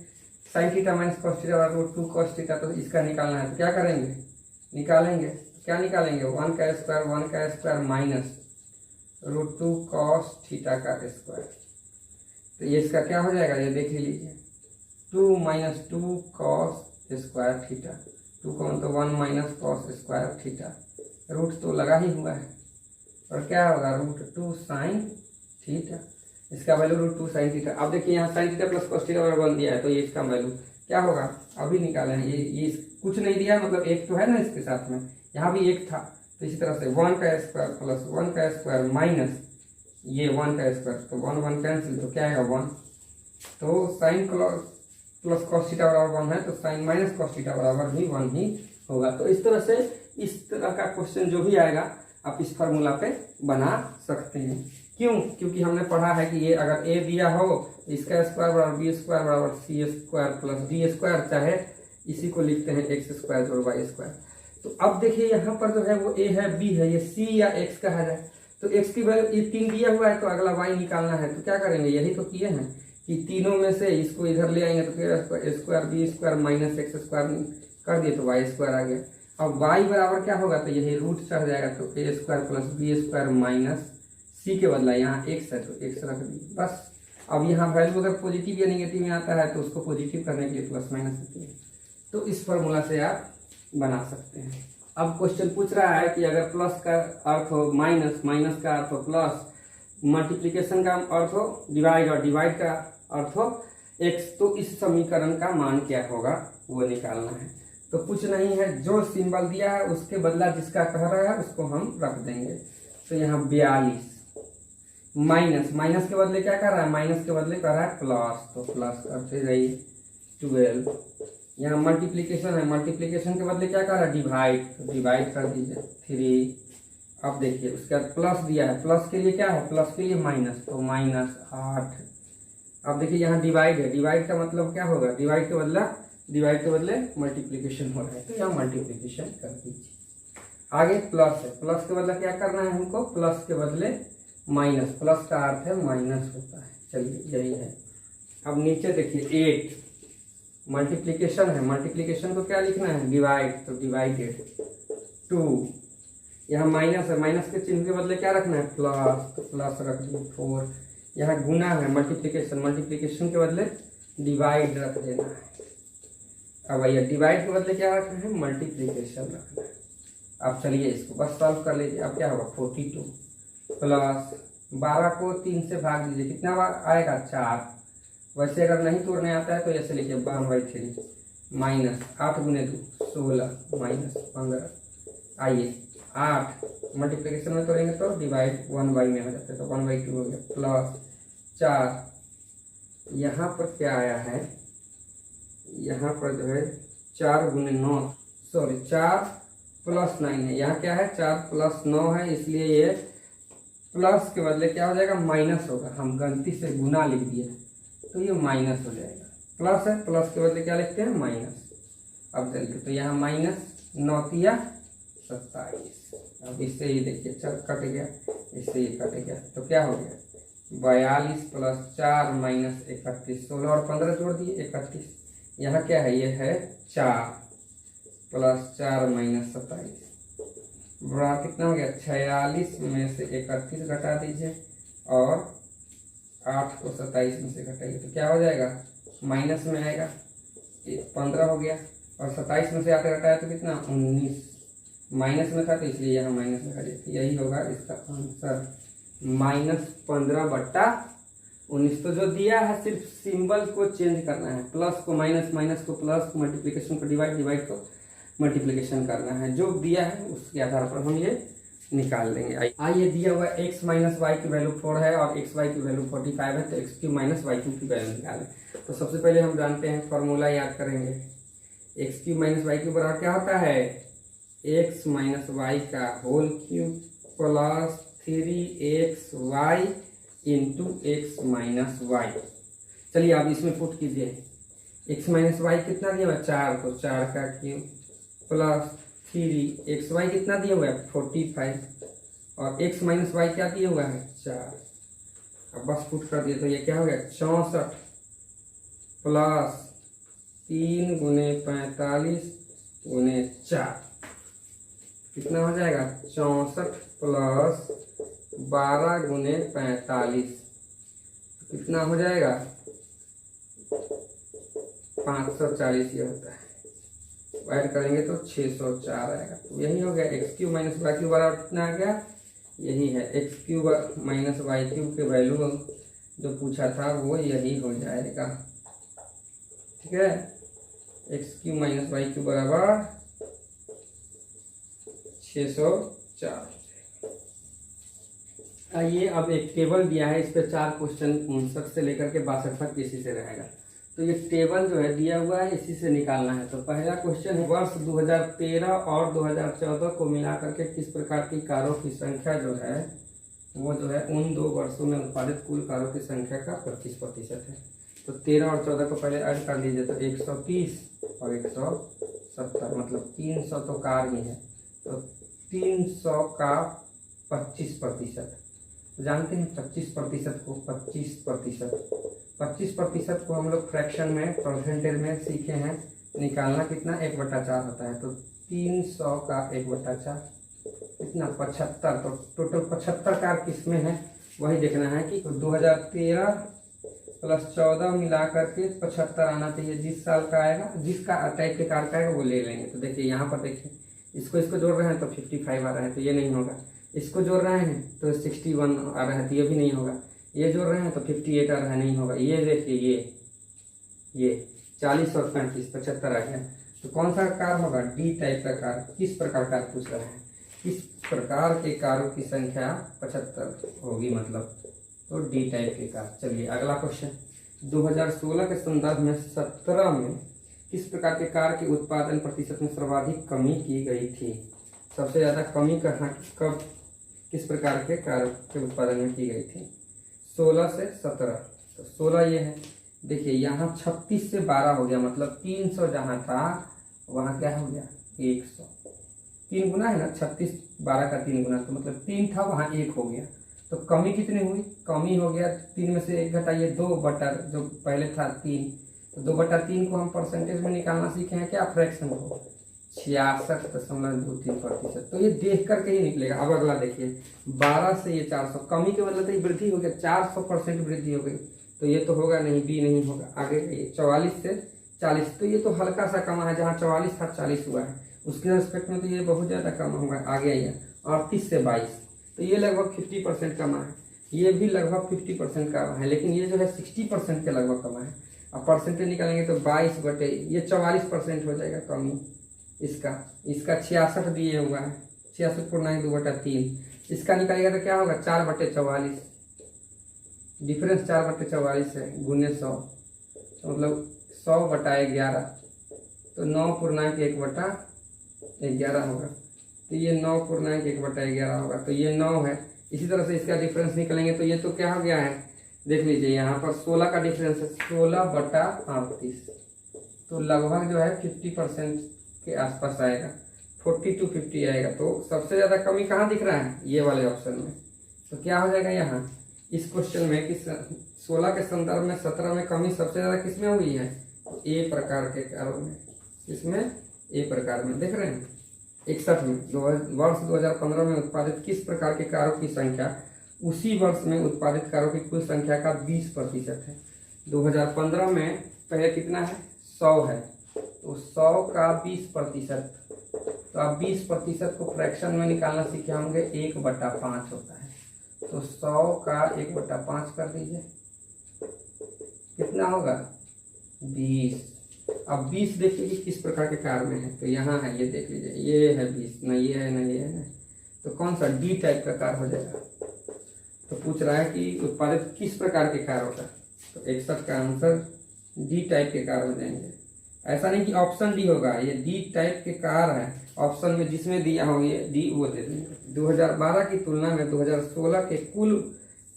sine theta minus cos theta बराबर 2 कॉस थीटा, तो इसका निकालना है, तो क्या करेंगे निकालेंगे, क्या निकालेंगे 1 का स्क्वायर माइनस √2 कॉस थीटा का स्क्वायर, तो ये इसका क्या हो जाएगा ये देख लीजिए 2 माइनस 2 कॉस स्क्वायर थीटा, 2 कौन तो 1 minus cos square theta, root तो लगा ही हुआ है, और क्या होगा √2 साइन थीटा, इसका वैल्यू √2 साइन थीटा। अब देखिए यहाँ sine theta plus cos theta बराबर 1 दिया है, तो ये इसका वैल्यू क्या होगा अभी निकाले हैं, ये कुछ नहीं दिया, मतलब एक तो है ना इसके साथ में, यहाँ भी एक था, तो इसी तरह से 1 का स्क्वायर प्लस 1 का स्क्वायर माइनस ये 1 का स्क्वायर, तो 1 1 कैंसिल, तो क्या आएगा 1, तो साइन प्लस कॉस थीटा बराबर 1 है, तो साइन माइनस कॉस थीटा बराबर भी 1 ही होगा। तो इस तरह से इस तरह का क्वेश्चन जो भी आएगा आप इस फार्मूला पे बना सकते हैं। क्यों? क्योंकि हमने पढ़ा है कि ये अगर ए दिया हो इसका स्क्वायर बराबर बी स्क्वायर बराबर सी स्क्वायर प्लस डी स्क्वायर, चाहे इसी को लिखते हैं एक्स स्क्वायर जोड़ वाई स्क्वायर। तो अब देखिए यहाँ पर जो है वो ए है बी है, ये सी या एक्स कहा जाए, तो एक्स की वैल्यू ये 3 दिया हुआ है, तो अगला वाई निकालना है, तो क्या करेंगे यही तो किए हैं कि तीनों में से इसको इधर ले आएंगे, तो फिर square B square minus X square कर दिए तो वाई स्क्वायर आ गया। अब वाई बराबर क्या होगा, तो यही रूट चढ़ जाएगा, तो a square plus b square minus c के बदला यहाँ एक्स है तो एक्स रख दिए बस। अब यहाँ वैल्यू अगर पॉजिटिव या निगेटिव में आता है तो उसको पॉजिटिव करने के लिए प्लस माइनस होती है, तो इस फॉर्मूला से आप बना सकते हैं। अब क्वेश्चन पूछ रहा है कि अगर प्लस का अर्थ हो माइनस, माइनस का अर्थ हो प्लस, मल्टीप्लिकेशन का अर्थ हो डिवाइड और डिवाइड का अर्थ हो एक्स, तो इस समीकरण का मान क्या होगा वो निकालना है। तो कुछ नहीं है, जो सिंबल दिया है उसके बदला जिसका कह रहा है उसको हम रख देंगे। तो यहाँ 42 माइनस, माइनस के बदले क्या कर रहा है, माइनस के बदले कर रहा है प्लस, तो प्लस करते जाइए 12। यहाँ मल्टीप्लिकेशन है, मल्टीप्लिकेशन के बदले क्या कर रहा है डिवाइड, तो डिवाइड कर दीजिए 3। अब देखिए उसके बाद प्लस दिया है, प्लस के लिए क्या है, प्लस के लिए माइनस, तो -8। अब देखिए यहाँ डिवाइड है, डिवाइड का मतलब क्या होगा, डिवाइड के बदले मल्टीप्लिकेशन हो रहा है, तो यहाँ मल्टीप्लिकेशन कर दीजिए। आगे प्लस है, प्लस के बदले क्या करना है हमको, प्लस के बदले माइनस, प्लस का अर्थ है माइनस होता है, चलिए यही है। अब नीचे देखिए 8 मल्टीप्लिकेशन है, मल्टीप्लिकेशन को क्या लिखना है डिवाइड, तो डिवाइडेड 2। यहाँ माइनस है, माइनस के चिन्ह के बदले क्या रखना है प्लस, तो प्लस रख दिए 4। यहाँ गुना है, मल्टीप्लिकेशन, मल्टीप्लिकेशन के बदले डिवाइड रख देना है। अब भैया डिवाइड के बदले क्या रखना है, मल्टीप्लीकेशन रखना है। अब चलिए इसको बस सॉल्व कर लीजिए। अब क्या होगा 42 प्लस 12 को 3 से भाग दीजिए, कितना आएगा 4। वैसे अगर नहीं तोड़ने आता है तो ऐसे लिखिए 1/3 माइनस 8 गुने 2 16 माइनस 15। आइए 8 मल्टीप्लिकेशन में तोड़ेंगे तो डिवाइड 1/, में हो जाता है तो 1/2 हो गया प्लस 4। यहाँ पर क्या आया है, यहाँ पर जो है 4 गुने 9 सॉरी 4 प्लस 9 है। यहाँ क्या है 4 प्लस 9 है, इसलिए ये प्लस के बदले क्या हो जाएगा माइनस होगा। हम गलती से गुना लिख दिए तो ये माइनस हो जाएगा। प्लस है, प्लस के बदले क्या लिखते हैं माइनस। अब चलिए तो यहाँ माइनस 9 तिया 27। अब इससे ही देखिए चल कट गया, इससे ही कट गया तो क्या हो गया 42 प्लस 4 माइनस 31। 16 और 15 जोड़ दिए 31। यहाँ क्या है, ये है 4 प्लस 4 माइनस 27 बड़ा कितना हो गया 46 में से 31 घटा दीजिए और 8 को 27 में से घटाइए तो क्या हो जाएगा माइनस में आएगा 15 हो गया और 27 में से आकर घटाया तो कितना 19 माइनस में था तो इसलिए यहाँ माइनस में घटाइए। यही होगा इसका आंसर -15/19। तो जो दिया है सिर्फ सिंबल को चेंज करना है, प्लस को माइनस, माइनस को प्लस, मल्टीप्लिकेशन को डिवाइड, डिवाइड को मल्टीप्लिकेशन करना है। जो दिया है उसके आधार पर हम ये निकाल लेंगे। आइए दिया हुआ x माइनस वाई की वैल्यू 4 है और एक्स वाई की वैल्यू 45 है तो x³ माइनस y³ की वैल्यू निकालें। तो सबसे पहले हम जानते हैं फॉर्मूला याद करेंगे। x³ माइनस y³ बराबर क्या होता है x माइनस वाई का whole cube plus 3xy into X minus Y. चलिए आप इसमें पुट कीजिए x माइनस वाई कितना दिया हुआ 4 तो 4 का क्यूब प्लस 3xy कितना दिया हुआ है 45 और x माइनस वाई क्या दिया हुआ है 4। अब बस पुट कर दिए तो ये क्या हो गया 64 प्लस 3 गुने 45 गुने 4 कितना हो जाएगा 64 प्लस 12 गुने 45 कितना हो जाएगा 540 ये होता है। ऐड करेंगे तो 604 आएगा। तो यही हो गया x³ माइनस y³ बराबर कितना आ गया, यही है x³ माइनस y³ के वैल्यू जो पूछा था वो यही हो जाएगा। ठीक है, x³ माइनस y³ बराबर 604। आइए अब एक टेबल दिया है, इस पर 4 क्वेश्चन 59 से लेकर के 62 तक इसी से रहेगा। तो ये टेबल जो है दिया हुआ है इसी से निकालना है। तो पहला क्वेश्चन है वर्ष 2013 और 2014 को मिलाकर के किस प्रकार की कारों की संख्या जो है वो जो है उन 2 वर्षों में उत्पादित कुल कारों की संख्या का 25% है। तो 13 और 14 को पहले ऐड कर लीजिए तो 130 और 170 मतलब 300 तो कार ही है तो 300 का 25%। जानते हैं 25% को 25% को हम लोग फ्रैक्शन में परसेंटेज में सीखे हैं निकालना कितना 1/4 होता है। तो 300 का 1/4 कितना 75। तो टोटल 75 कार किसमें है वही देखना है कि 2013 प्लस 14 मिला करके 75 आना चाहिए। जिस साल का आएगा जिसका टाइप के कार का आएगा वो ले लेंगे। तो देखिए यहाँ पर देखिए इसको जोड़ रहे हैं तो 55 आ रहा है तो ये नहीं होगा। इसको जोड़ रहे हैं तो 61 आ रहा है तो ये भी नहीं होगा। ये जोड़ रहे हैं तो 58 आ रहा है, नहीं होगा। ये देखिए ये 40 और 35 75 आ गया। तो कौन सा कार होगा डी टाइप का कार। किस प्रकार कार पूछ रहे हैं, किस प्रकार के कारों की संख्या 75 होगी मतलब तो डी टाइप के कार। चलिए अगला क्वेश्चन 2016 के संदर्भ में 17 में किस प्रकार के कार के उत्पादन प्रतिशत में सर्वाधिक कमी की गई थी। सबसे ज़्यादा कमी कहाँ कब किस प्रकार के कार के उत्पादन में की गई थी 16 से 17। तो 16 ये है देखिए यहाँ 36 से 12 हो गया मतलब 300 जहाँ था वहाँ क्या हो गया 100। 3 गुना है ना 36 12 का 3 गुना तो मतलब 3 था वहाँ 1 हो गया। तो कमी कितनी हुई कमी हो गया 3 में से 1 घटाइए 2 बटा जो पहले था 3 तो 2/3 को हम परसेंटेज में निकालना सीखे हैं क्या फ्रैक्शन को 66.23%। तो ये देख करके ही निकलेगा। अब अगला देखिए 12 से ये 400 कमी के मतलब तो ये वृद्धि हो गया 400% वृद्धि हो गई तो ये तो होगा नहीं बी नहीं होगा। आगे 44 से 40, तो ये तो हल्का सा कमा है, जहाँ 44 था 40 हुआ है, उसके रिस्पेक्ट में तो ये बहुत ज़्यादा कम होगा। आगे आइए 38 से 22, तो ये लगभग 50% कमा है, ये भी लगभग 50% कमा है, लेकिन ये जो है 60% के लगभग कमा है। अब परसेंटेज निकालेंगे तो 22 बटे ये 44% हो जाएगा कमी इसका। 66 दिए हुआ है, 66 पूर्णा 2/3, इसका निकालेगा तो क्या होगा 4/44, डिफरेंस 4/44 है, गुने 100, तो मतलब 100/11, तो 9 पूर्णांक 1/11 होगा, तो ये 9 पूर्णांक 1/11 होगा, तो ये 9 है। इसी तरह से इसका डिफरेंस निकलेंगे तो ये तो क्या हो गया है, देख लीजिए यहाँ पर 16 का डिफरेंस है, 16/38, तो लगभग जो है 50% के आसपास आएगा, 40 to 50 आएगा। तो सबसे ज़्यादा कमी कहाँ दिख रहा है, ये वाले ऑप्शन में। तो क्या हो जाएगा यहाँ इस क्वेश्चन में कि 16 के संदर्भ में 17 में कमी सबसे ज़्यादा किस में हुई है, ए प्रकार के कार्यों में। इसमें ए प्रकार में देख रहे हैं 61 में वर्ष 2015 में उत्पादित किस प्रकार के कारों की संख्या उसी वर्ष में उत्पादित कारों की कुल संख्या का 20% है। 2015 में पहले कितना है 100 है, तो 100 का 20%, तो आप 20% को फ्रैक्शन में निकालना सीखे होंगे, 1/5 होता है, तो 100 का 1/5 कर दीजिए, कितना होगा 20। अब 20 देखिए कि किस प्रकार के कार में है, तो यहाँ है, ये देख लीजिए, ये है 20, ना ये है ना ये है, तो कौन सा डी टाइप का कार हो जाएगा। तो पूछ रहा है कि उत्पादित किस प्रकार के कार होगा, तो 61 का आंसर डी टाइप के कार हो जाएंगे। ऐसा नहीं कि ऑप्शन डी होगा, ये डी टाइप के कार है, ऑप्शन में जिसमें दिया हो ये डी वो दे देंगे। 2012 की तुलना में 2016 के कुल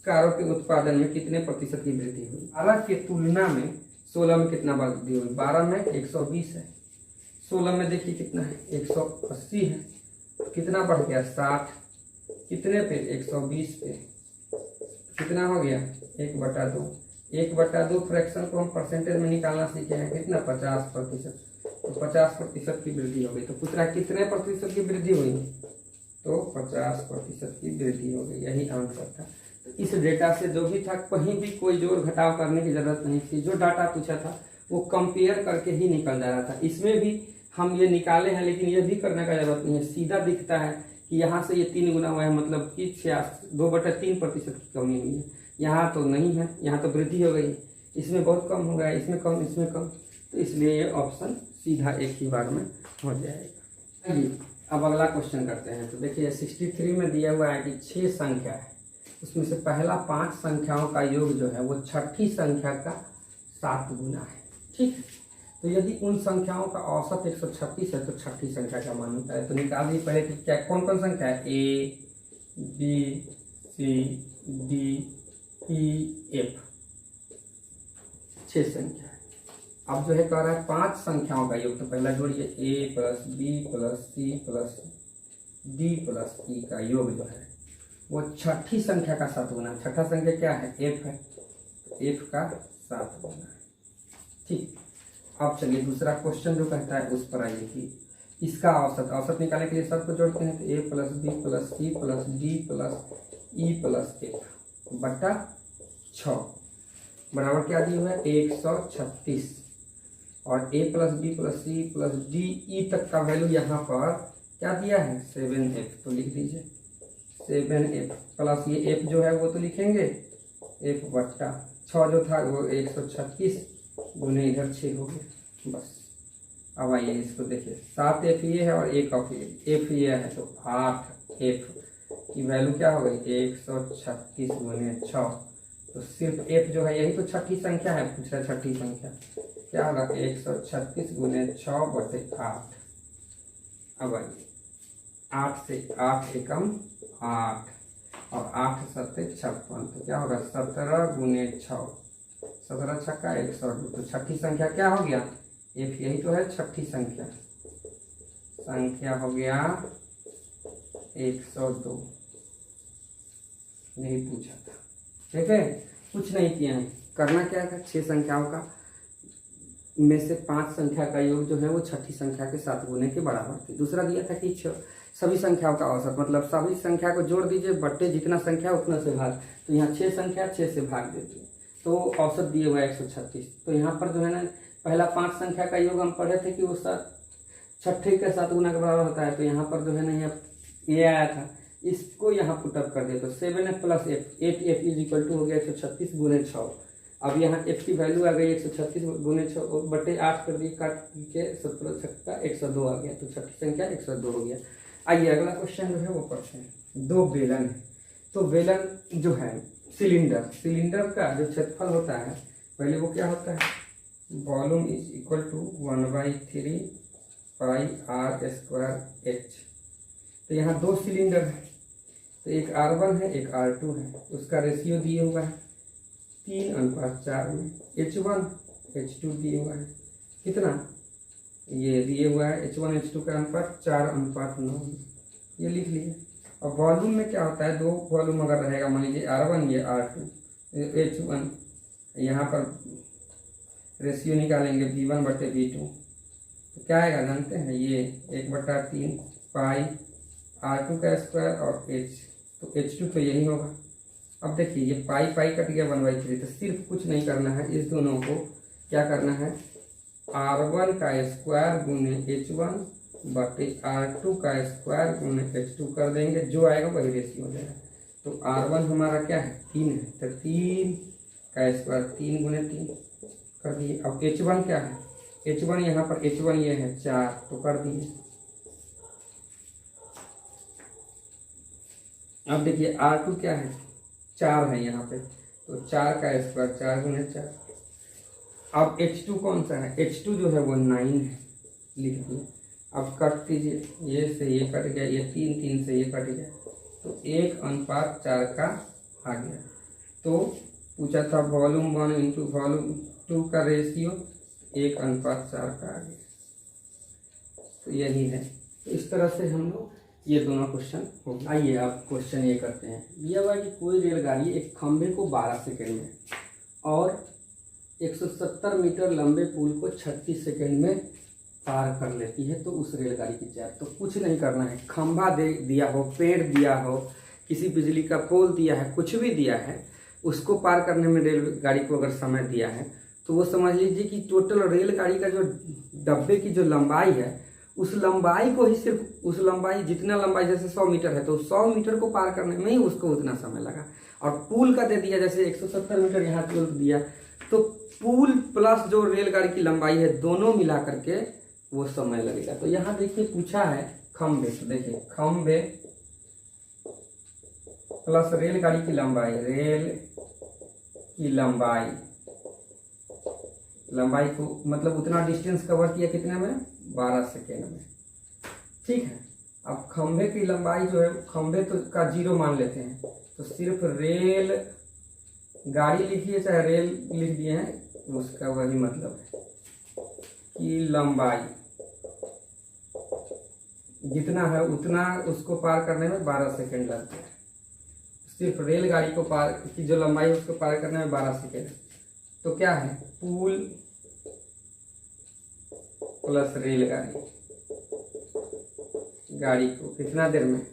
कारों के उत्पादन में कितने प्रतिशत की वृद्धि हुई। 12 की तुलना में 16 में कितना वृद्धि हुई, 12 में 120 है, 16 में देखिए कितना है 180 है, कितना बढ़ गया 60, कितने पे 120 पे, कितना हो गया 1/2। 1/2 फ्रैक्शन को हम परसेंटेज में निकालना सीखे हैं, कितना 50%, तो 50% की वृद्धि हो गई। तो पूछ रहा है कितने प्रतिशत की वृद्धि हुई, तो 50% की वृद्धि हो गई, यही आंसर था। इस डेटा से जो भी था कहीं भी कोई जोड़ घटाव करने की जरूरत नहीं थी, जो डाटा पूछा था वो कंपेयर करके ही निकल जा रहा था। इसमें भी हम ये निकाले हैं, लेकिन ये भी करने का जरूरत नहीं है, सीधा दिखता है कि यहाँ से ये 3 गुना हुआ है, मतलब कि 2/3% की कमी हुई है। यहाँ तो नहीं है, यहाँ तो वृद्धि हो गई, इसमें बहुत कम हो गया, इसमें कम इसमें कम, तो इसलिए ये ऑप्शन सीधा एक ही बार में हो जाएगा। आइए अब अगला क्वेश्चन करते हैं। तो देखिए 63 में दिया हुआ है कि 6 संख्या है, उसमें से पहला 5 संख्याओं का योग जो है वो छठी संख्या का 7 गुना है, ठीक है। तो यदि उन संख्याओं का औसत 136 है तो छठी संख्या का मान होता है। तो निकाल दी पहले कि क्या कौन कौन संख्या है, A B C D E F, 6 संख्या है। अब जो है कह रहा है 5 संख्याओं का योग, तो पहला जोड़िए a plus b plus c plus d plus e का योग जो है वो छठी संख्या का 7 गुना। छठा संख्या क्या है, एफ है, तो एफ का 7 गुना है, ठीक। अब चलिए दूसरा क्वेश्चन जो कहता है उस पर आइए कि इसका औसत निकालने के लिए सबको जोड़ते हैं, तो a plus b plus c plus d plus e plus f बटा 6 बराबर क्या दिया हुआ है 136, और a plus b plus c plus d e तक का वैल्यू यहाँ पर क्या दिया है 7f, तो लिख दीजिए 7f प्लस ये f जो है वो तो लिखेंगे f बट्टा 6 जो था वो 136 गुने इधर 6 हो गया बस। अब आइए इसको देखिए 7f ये है और एक ऑफ f ये है, तो 8f की वैल्यू क्या हो गई 136 गुने 6, तो सिर्फ f जो है यही तो छठी संख्या है, पूछ रहा छठी संख्या क्या होगा 136 गुने 6 बटे 8। अब आइए 8 से 8 एकम 8 और 8 सत्ते 56, तो क्या होगा 17 गुने 6, 17 छक्का 102, तो छठी संख्या क्या हो गया f, यही तो है छठी संख्या हो गया 102, नहीं पूछा था, ठीक है, कुछ नहीं किया है। करना क्या था 6 संख्याओं का में से 5 संख्या का योग जो है वो छठी संख्या के 7 गुने के बराबर थी। दूसरा दिया था कि सभी संख्याओं का औसत, मतलब सभी संख्या को जोड़ दीजिए बट्टे जितना संख्या उतना से भाग, तो यहाँ 6 संख्या 6 से भाग देती है, तो औसत दिए हुआ 136, तो यहाँ पर जो है ना पहला 5 संख्या का योग हम पढ़े थे कि वो छठे के 7 गुना के बराबर होता है। तो यहाँ पर जो है ना ये आया था, इसको यहाँ पुटअप कर दिया तो 7f + f 8f = हो गया 136 × 6। अब यहाँ f की वैल्यू आ गई 136 × 6 बटे 8 कर दिए, काट के 17 छक्का 102 आ गया। तो छठी संख्या 102 हो गया। आइए अगला क्वेश्चन जो है वो पढ़ते हैं। 2 बेलन है। तो बेलन जो है सिलेंडर का जो क्षेत्रफल होता है, पहले वो क्या होता है, वॉल्यूम = 1/3 πr²h। तो यहाँ 2 सिलेंडर है, तो एक R1 है एक R2 है, उसका रेशियो दिए हुआ है 3:4 में। H1 H2 दिए हुआ है कितना, ये दिए हुआ है H1 H2 का अनुपात 4:9 में, ये लिख लिए। और वॉल्यूम में क्या होता है, 2 वॉल्यूम अगर रहेगा, मान लीजिए R1 ये R2 H1, यहाँ पर रेशियो निकालेंगे V1/V2 तो क्या आएगा जानते हैं, ये 1/3 पाई R2 का स्क्वायर और H, तो H2 तो यही होगा। अब देखिए ये पाई कट गया 1/3, तो सिर्फ कुछ नहीं करना है, इस दोनों को क्या करना है, R1 का स्क्वायर गुने H1 बटे R2 का स्क्वायर गुने H2 कर देंगे, जो आएगा वही रेशियो हो जाएगा। तो R1 हमारा क्या है 3 है, तो 3 का स्क्वायर 3 × 3 कर दिए। अब H1 क्या है, H1 यहाँ पर H1 ये है 4, तो कर दिए। अब देखिए R2 क्या है 4 है यहाँ पे, तो 4 का स्क्वायर 4 × 4। अब H2 कौन सा है, H2 जो है वो 9 है, लिख दिए। अब कट दीजिए, ये से ये कट गया, ये 3 से ये कट गया, तो 1:4 का आ गया। तो पूछा था वॉल्यूम 1 × वॉल्यूम 2 का रेशियो, 1:4 का आ गया। तो यही है। तो इस तरह से हम लोग ये दोनों क्वेश्चन हो गए। आइए अब क्वेश्चन ये करते हैं। ये हुआ कि कोई रेलगाड़ी एक खंभे को 12 सेकंड में और 170 मीटर लंबे पुल को 36 सेकंड में पार कर लेती है, तो उस रेलगाड़ी की चाल। तो कुछ नहीं करना है, खंभा दिया हो, पेड़ दिया हो, किसी बिजली का पोल दिया है, कुछ भी दिया है, उसको पार करने में रेलगाड़ी को अगर समय दिया है, तो वो समझ लीजिए कि टोटल रेलगाड़ी का जो डब्बे की जो लंबाई है, उस लंबाई को ही सिर्फ उस लंबाई, जितना लंबाई जैसे 100 मीटर है, तो 100 मीटर को पार करने में ही उसको उतना समय लगा। और पुल का दे दिया, जैसे 170 मीटर यहाँ पुल दिया, तो पुल प्लस जो रेलगाड़ी की लंबाई है, दोनों मिला करके वो समय लगेगा। तो यहाँ देखिए पूछा है खंभे, तो देखिए खंभे प्लस रेलगाड़ी की लंबाई, रेल की लंबाई को मतलब उतना डिस्टेंस कवर किया कितने में, 12 सेकेंड में। ठीक है। अब खंभे की लंबाई जो है, खंभे तो का 0 मान लेते हैं, तो सिर्फ रेल गाड़ी लिखिए चाहे रेल लिख दिए हैं, उसका वही मतलब है कि लंबाई जितना है उतना उसको पार करने में 12 सेकेंड लगते हैं। सिर्फ रेलगाड़ी को पार की जो लंबाई है उसको पार करने में 12 सेकेंड। तो क्या है, पुल प्लस रेलगाड़ी को कितना देर में,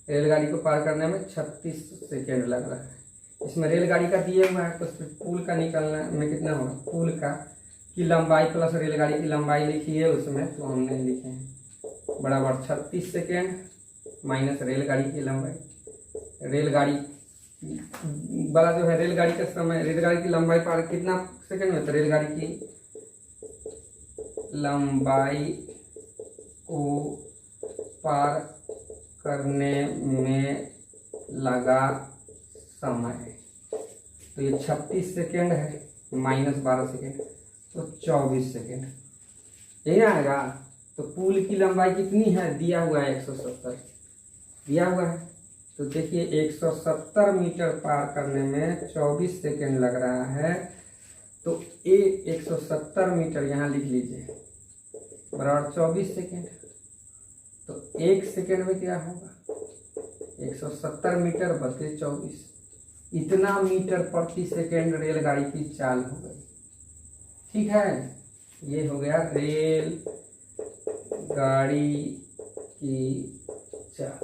रेलगाड़ी को पार करने में 36 सेकेंड लग रहा है। इसमें रेलगाड़ी का दिए हुआ है, तो पुल का निकलने में कितना होगा, पुल का की लंबाई प्लस रेलगाड़ी की लंबाई लिखी है उसमें, तो हमने लिखे हैं बराबर 36 सेकेंड माइनस रेलगाड़ी की लंबाई। रेलगाड़ी वाला जो है रेलगाड़ी का समय, रेलगाड़ी की लंबाई पार कितना सेकेंड में, तो रेलगाड़ी की लंबाई को पार करने में लगा समय, तो ये 36 सेकेंड है माइनस 12 सेकेंड, तो 24 सेकेंड यही आएगा। तो पुल की लंबाई कितनी है, दिया हुआ है 170 दिया हुआ है, तो देखिए 170 मीटर पार करने में 24 सेकेंड लग रहा है। तो 170 मीटर यहाँ लिख लीजिए बराबर 24 सेकेंड। तो 1 सेकेंड में क्या होगा, 170 मीटर बटे 24, इतना मीटर प्रति सेकेंड रेलगाड़ी की चाल हो गई। ठीक है, ये हो गया रेल गाड़ी की चाल।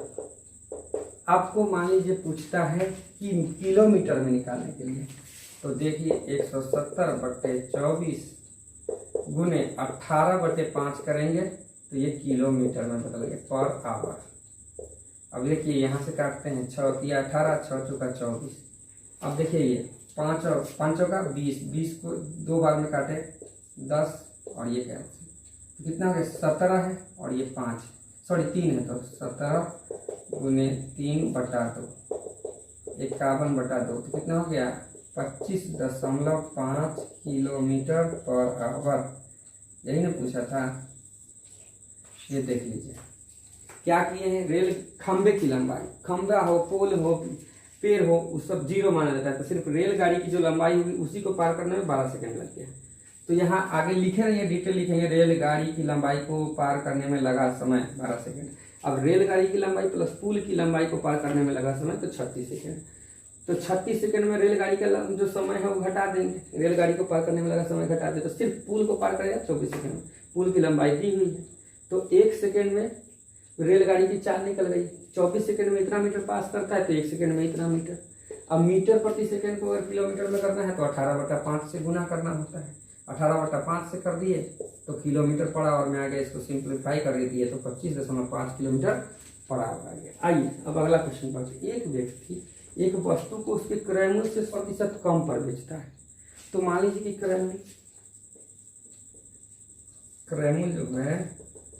आपको मान लीजिए पूछता है कि किलोमीटर में निकालने के लिए, तो देखिए 170 बटे 24 गुने 18/5 करेंगे तो ये किलोमीटर में बदल गए पर आवर। अब देखिए यहाँ से काटते हैं, 6 या 18, 6 चौका 24। अब देखिए ये 5 और 5 का 20, 20 को 2 बार में काटे 10 और ये क्या तो कितना हो गया 17 है और ये 5 सॉरी 3 है तो 17 गुने 3/2 51/2 तो कितना हो गया 25.5 किलोमीटर पर आवर। यही ना पूछा था। ये देख लीजिए क्या किए हैं, रेल खंबे की लंबाई, खंबा हो पोल हो पेड़ हो उस सब जीरो माना जाता है, तो सिर्फ रेलगाड़ी की जो लंबाई होगी उसी को पार करने में 12 सेकंड लगते हैं। तो यहाँ आगे लिखे रहिए, डिटेल लिखेंगे, रेलगाड़ी की लंबाई को पार करने में लगा समय 12 सेकंड। अब रेलगाड़ी की लंबाई प्लस पुल की लंबाई को पार करने में लगा समय तो 36 सेकंड। तो 36 सेकंड में रेलगाड़ी का जो समय है वो घटा देंगे, रेलगाड़ी को पार करने में लगा समय घटा दें तो सिर्फ पुल को पार करेगा 24 सेकंड में। पुल की लंबाई दी हुई है तो 1 सेकंड में रेलगाड़ी की चाल निकल गई। 24 सेकंड में इतना मीटर पास करता है तो 1 सेकंड में इतना मीटर। अब मीटर प्रति सेकंड को अगर किलोमीटर में करना है तो 18/5 से गुना करना होता है। 18/5 से कर दिए तो किलोमीटर पर आवर में आ गया। इसको सिंप्लीफाई कर दिए तो 25.5 किलोमीटर पर आवर आ गया। आइए अब अगला क्वेश्चन पढ़ते। एक व्यक्ति एक वस्तु को उसके क्रय मूल्य से 100% कम पर बेचता है। तो मान लीजिए कि क्रय मूल्य जो है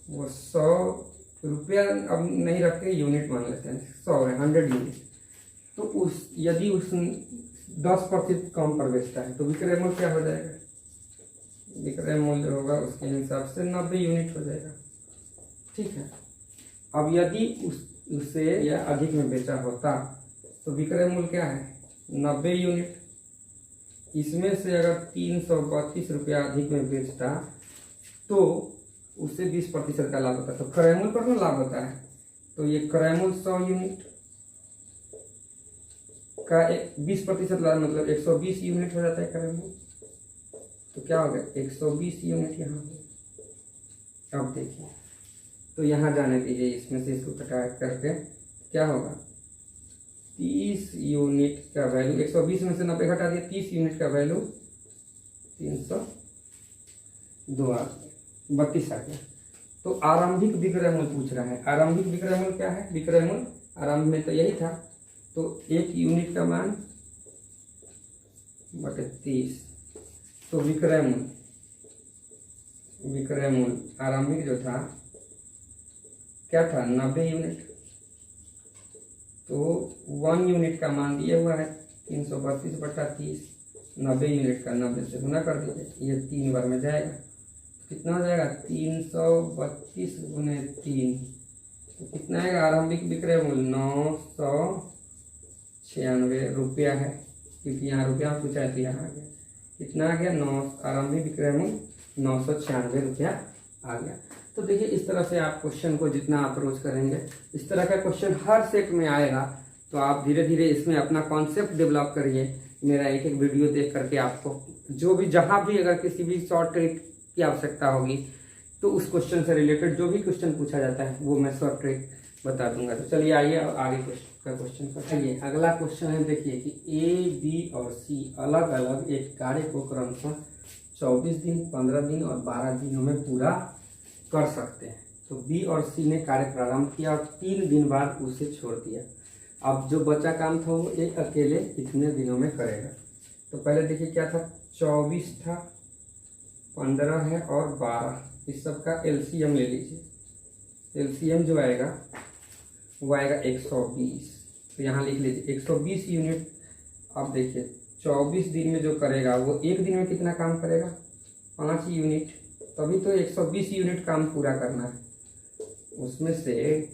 वो 100 रुपया अब नहीं रखते, यूनिट मान लेते हैं, 100 है 100 यूनिट। तो उस यदि उस 10% कम पर बेचता है तो विक्रय मूल्य क्या हो जाएगा, विक्रय मूल्य होगा उसके हिसाब से 90 यूनिट हो जाएगा। ठीक है। अब यदि उससे या अधिक में बेचा होता तो विक्रय मूल्य क्या है 90 यूनिट। इसमें से अगर 332 रुपया अधिक में बेचता तो उससे 20% का लाभ होता है। तो क्रय मूल्य पर लाभ होता है तो ये क्रय मूल्य 100 यूनिट का 20% लाभ मतलब 120 यूनिट हो जाता है क्रय मूल्य। तो क्या हो गया 120 यूनिट यहाँ पे। अब देखिए तो यहाँ जाने दीजिए, इसमें से इसको घटा करके क्या होगा 30 यूनिट का वैल्यू, 120 में से 90 घटा दिया, 30 यूनिट का वैल्यू 302 32 आ गया। तो आरंभिक विक्रय मूल्य पूछ रहा है। आरंभिक विक्रय मूल्य क्या है, विक्रय मूल्य आरंभ में तो यही था तो 1 यूनिट का मान बटे 30। तो विक्रय मूल्य आरंभिक जो था क्या था 90 यूनिट। तो 1 यूनिट का मान दिया हुआ है 332/30, 90 यूनिट का 90 से गुना कर दीजिए, ये 3 बार में जाएगा कितना हो जाएगा 332 गुने 3 तो कितना आएगा। आरंभिक विक्रय मूल्य 996 रुपया है, क्योंकि यहाँ रुपया पूछा है तो यहाँ आ गया कितना आ गया 9। आरंभिक विक्रय मूल्य 996 रुपया आ गया। तो देखिए इस तरह से आप क्वेश्चन को जितना अप्रोच करेंगे, इस तरह का क्वेश्चन हर सेट में आएगा। तो आप धीरे धीरे इसमें अपना कॉन्सेप्ट डेवलप करिए। मेरा एक एक वीडियो देख करके आपको जो भी जहाँ भी अगर किसी भी शॉर्ट ट्रिक की आवश्यकता होगी तो उस क्वेश्चन से रिलेटेड जो भी क्वेश्चन पूछा जाता है वो मैं शॉर्ट ट्रिक बता दूंगा। तो चलिए आइए आगे का क्वेश्चन बताइए। अगला क्वेश्चन है, देखिए कि ए बी और सी अलग अलग एक कार्य को क्रमशः 24 दिन 15 दिन और 12 दिनों में पूरा कर सकते हैं। तो बी और सी ने कार्य प्रारंभ किया और 3 दिन बाद उसे छोड़ दिया। अब जो बचा काम था वो एक अकेले कितने दिनों में करेगा। तो पहले देखिए क्या था 24 था, 15 है और 12, इस सब का एलसीएम ले लीजिए। एलसीएम जो आएगा वो आएगा 120। तो यहाँ लिख लीजिए 120 यूनिट। अब देखिए 24 दिन में जो करेगा वो एक दिन में कितना काम करेगा 5 यूनिट, तभी तो 120 यूनिट काम पूरा करना है। उसमें से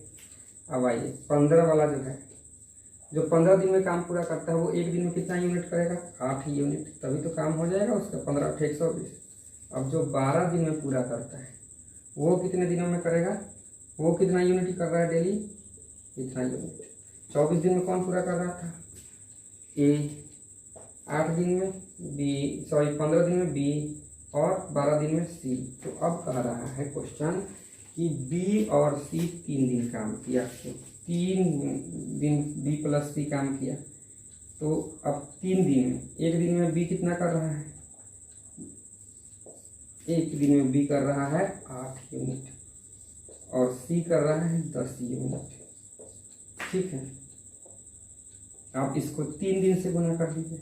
अब आइए 15 वाला जो है, जो 15 दिन में काम पूरा करता है वो एक दिन में कितना यूनिट करेगा 8 यूनिट, तभी तो काम हो जाएगा उसका 15 8 120। अब जो 12 दिन में पूरा करता है वो कितने दिनों में करेगा, वो कितना यूनिट कर रहा है डेली, इतना यूनिट। 24 दिन में कौन पूरा कर रहा था ए, 8 दिन में बी, 15 दिन में बी और 12 दिन में सी। तो अब कह रहा है क्वेश्चन कि बी और सी 3 दिन काम किया, तो 3 दिन बी प्लस सी काम किया। तो अब 3 दिन में, एक दिन में बी कितना कर रहा है एक दिन में बी कर रहा है 8 यूनिट और सी कर रहा है 10 यूनिट। ठीक है, आप इसको 3 दिन से गुना कर दीजिए,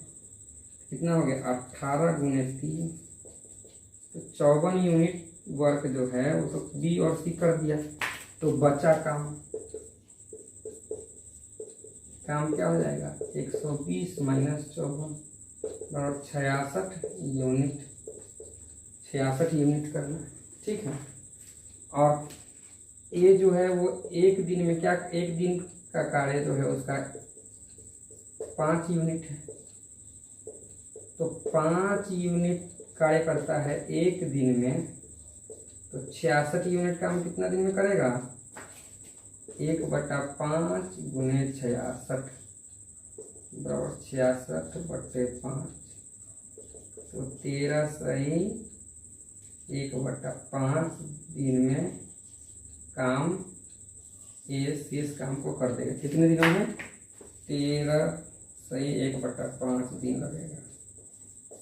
कितना हो गया 18 गुने 3, तो 54 यूनिट वर्क जो है वो तो बी और सी कर दिया। तो बचा काम क्या हो जाएगा 120 माइनस 54 बराबर 66 यूनिट करना है। ठीक है, और ये जो है वो एक दिन में क्या, एक दिन का कार्य जो है उसका 5 यूनिट है, तो 5 यूनिट कार्य करता है एक दिन में, तो 66 यूनिट काम कितना दिन में करेगा 1/5 गुने 66 बराबर 66/5, तो 13 सही 1/5 दिन में काम ये शेष काम को कर देगा। कितने दिनों में 13 सही 1/5 दिन लगेगा,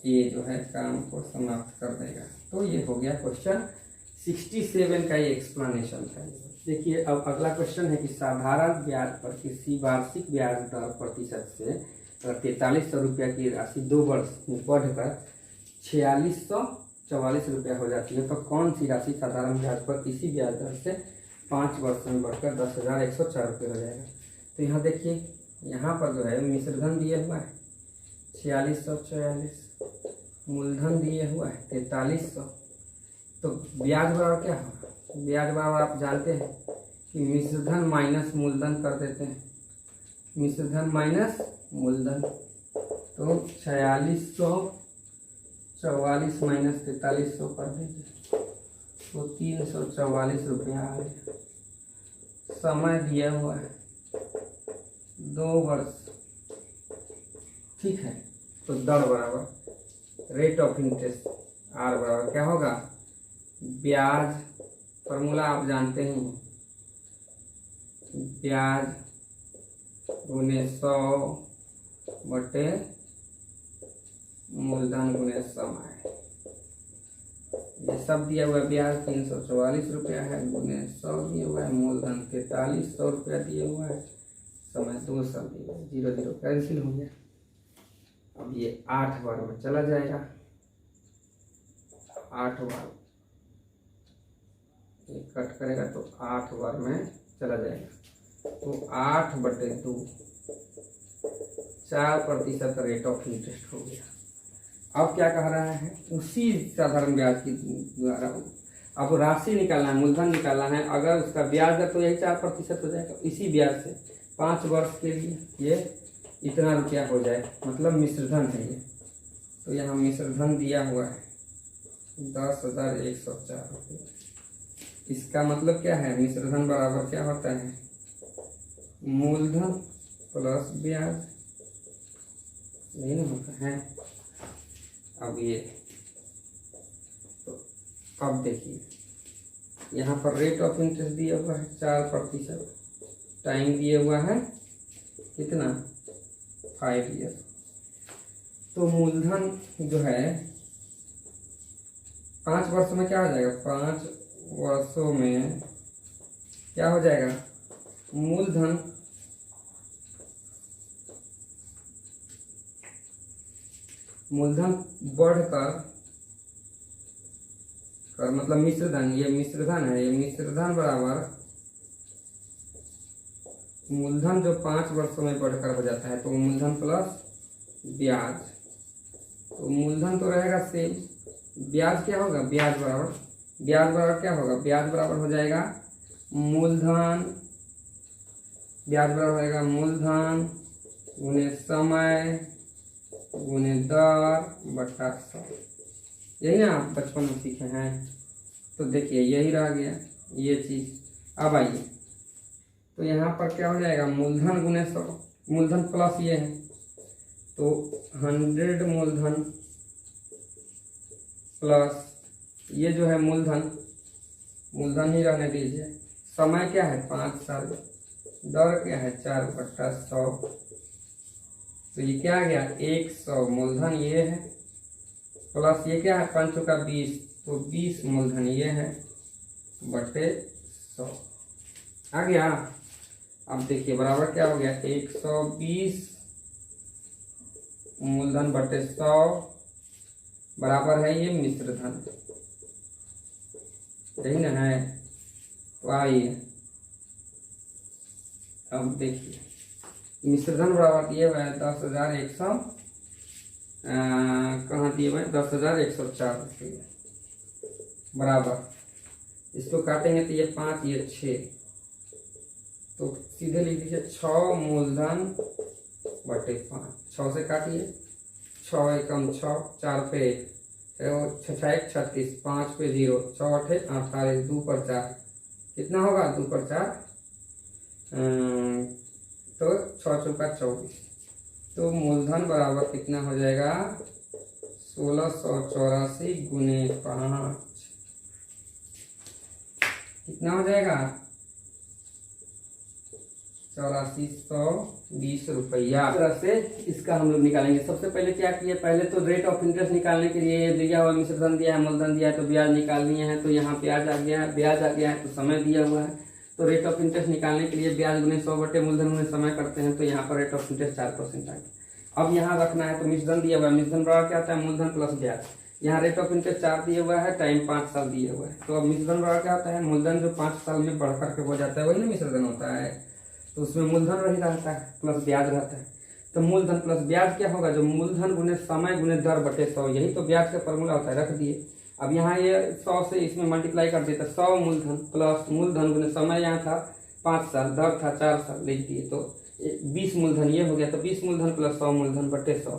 ये जो है काम को समाप्त कर देगा। तो ये हो गया क्वेश्चन 67 का ये एक्सप्लेनेशन था। देखिए अब अगला क्वेश्चन है कि साधारण ब्याज पर किसी वार्षिक ब्याज दर प्रतिशत से अगर 4300 रुपया की राशि 2 वर्ष में बढ़कर 4644 रुपया हो जाती है, तो कौन सी राशि साधारण ब्याज पर इसी ब्याज दर से 5 वर्ष में बढ़कर 10,104 रुपये हो जाएगा। तो यहाँ देखिए, यहाँ पर जो है मिश्रधन दिया हुआ है 4644, मूलधन दिए हुआ है 4300, तो ब्याज बराबर क्या होगा, ब्याज बराबर आप जानते हैं कि मिश्रधन माइनस मूलधन कर देते हैं, मिश्रधन माइनस मूलधन, तो 4644 माइनस 4300 कर दीजिए, तो 344 रुपया आ गया। समय दिया हुआ है 2 वर्ष। ठीक है, तो दर बराबर रेट ऑफ इंटरेस्ट आर बराबर क्या होगा, ब्याज फॉर्मूला आप जानते हैं, ब्याज गुने 100 बटे मूलधन गुने समय। ये सब दिया हुआ है, ब्याज 344 रुपया है गुने 100 दिया हुआ है, मूलधन 4300 रुपया दिया हुआ है, समय 200 दिया है, 0 0 कैंसिल हो गया। अब ये 8 बार में चला जाएगा, 8 बार ये कट करेगा तो 8 बार में चला जाएगा, तो 8/2 4% रेट ऑफ इंटरेस्ट हो गया। अब क्या कह रहा है, उसी साधारण ब्याज के द्वारा अब राशि निकालना है, मूलधन निकालना है, अगर उसका ब्याज दर तो यही 4% हो जाएगा, इसी ब्याज से 5 वर्ष के लिए ये इतना रुपया हो जाए, मतलब मिश्रधन है ये। तो यहाँ मिश्रधन दिया हुआ है 10,104 रुपये। इसका मतलब क्या है, मिश्रधन बराबर क्या होता है, मूलधन प्लस ब्याज, नहीं होता है। अब ये तो अब देखिए यहाँ पर रेट ऑफ इंटरेस्ट दिया हुआ है 4%, टाइम दिया हुआ है कितना 5 ईयर, तो मूलधन जो है 5 वर्षों में क्या हो जाएगा, 5 वर्षों में क्या हो जाएगा, मूलधन बढ़कर मतलब मिश्रधन, ये मिश्रधन है, ये मिश्रधन बराबर मूलधन जो 5 वर्षों में बढ़कर हो जाता है, तो मूलधन प्लस ब्याज, तो मूलधन तो रहेगा सेम, ब्याज क्या होगा, ब्याज बराबर क्या होगा, ब्याज बराबर हो जाएगा मूलधन, ब्याज बराबर होगा मूलधन गुने समय गुने दर बटा 100। यही ना आप बचपन में सीखे हैं, तो देखिए यही रह गया ये चीज़। अब आइए, तो यहाँ पर क्या हो जाएगा, मूलधन गुने 100, मूलधन प्लस ये है, तो 100 मूलधन प्लस ये जो है मूलधन ही रहने दीजिए, समय क्या है 5 साल, दर क्या है 4/100, तो ये क्या आ गया 100, मूलधन ये है प्लस ये क्या है 5 का 20, तो 20 मूलधन ये है बटे 100 आ गया। अब देखिए बराबर क्या हो गया, 120 मूलधन बटे 100 बराबर है ये मिश्र धन, सही ना है। तो आइए अब देखिए मिश्र धन बराबर दिए हुए 10,100 कहाँ दिए हुए 10,104 रुपये बराबर। इसको काटेंगे तो ये 5 ये 6, तो सीधे लिख दीजिए 6 मूलधन बटे 5। 6 से काटिए, 6 एकम 6, 4 पे 1, 6 1 36, 5 पे 0, 6 8 48, 2 पर 4 कितना होगा, 2 पर 4 तो 6 चौका 24। तो मूलधन बराबर कितना हो जाएगा 1684 गुने 5 कितना हो जाएगा 8420 रुपया। इस तरह से इसका हम लोग निकालेंगे। सबसे पहले क्या किए, पहले तो रेट ऑफ इंटरेस्ट निकालने के लिए दिया हुआ मिश्र धन दिया है, मूलधन दिया है, तो ब्याज निकालनी है। तो यहाँ ब्याज आ गया है, ब्याज आ गया है, तो समय दिया हुआ है। तो रेट ऑफ इंटरेस्ट निकालने के लिए ब्याज गुने 100 बटे मूलधन गुने समय करते हैं। तो यहाँ पर रेट ऑफ इंटरेस्ट 4% आ गया। अब यहाँ रखना है तो मिश्र धन दिया हुआ है, मिश्र धन बराबर क्या होता है मूलधन प्लस ब्याज। यहाँ रेट ऑफ इंटरेस्ट 4 दिया हुआ है, टाइम 5 साल दिया हुआ है। तो अब मिश्र धन बराबर क्या होता है, मूलधन जो 5 साल में बढ़ करके हो जाता है वही ना मिश्र धन होता है। तो उसमें मूलधन रही रहता है प्लस ब्याज रहता है। तो मूलधन प्लस ब्याज क्या होगा, जो मूलधन गुने समय गुने दर बटे 100, यही तो ब्याज का फॉर्मूला होता है, रख दिए। अब यहाँ ये 100 से इसमें मल्टीप्लाई कर देता, 100 मूलधन प्लस मूलधन गुने समय, यहाँ था 5 साल, दर था 4 साल, लिख दिए। तो 20 मूलधन ये हो गया, तो 20 मूलधन प्लस 100 मूलधन बटे 100,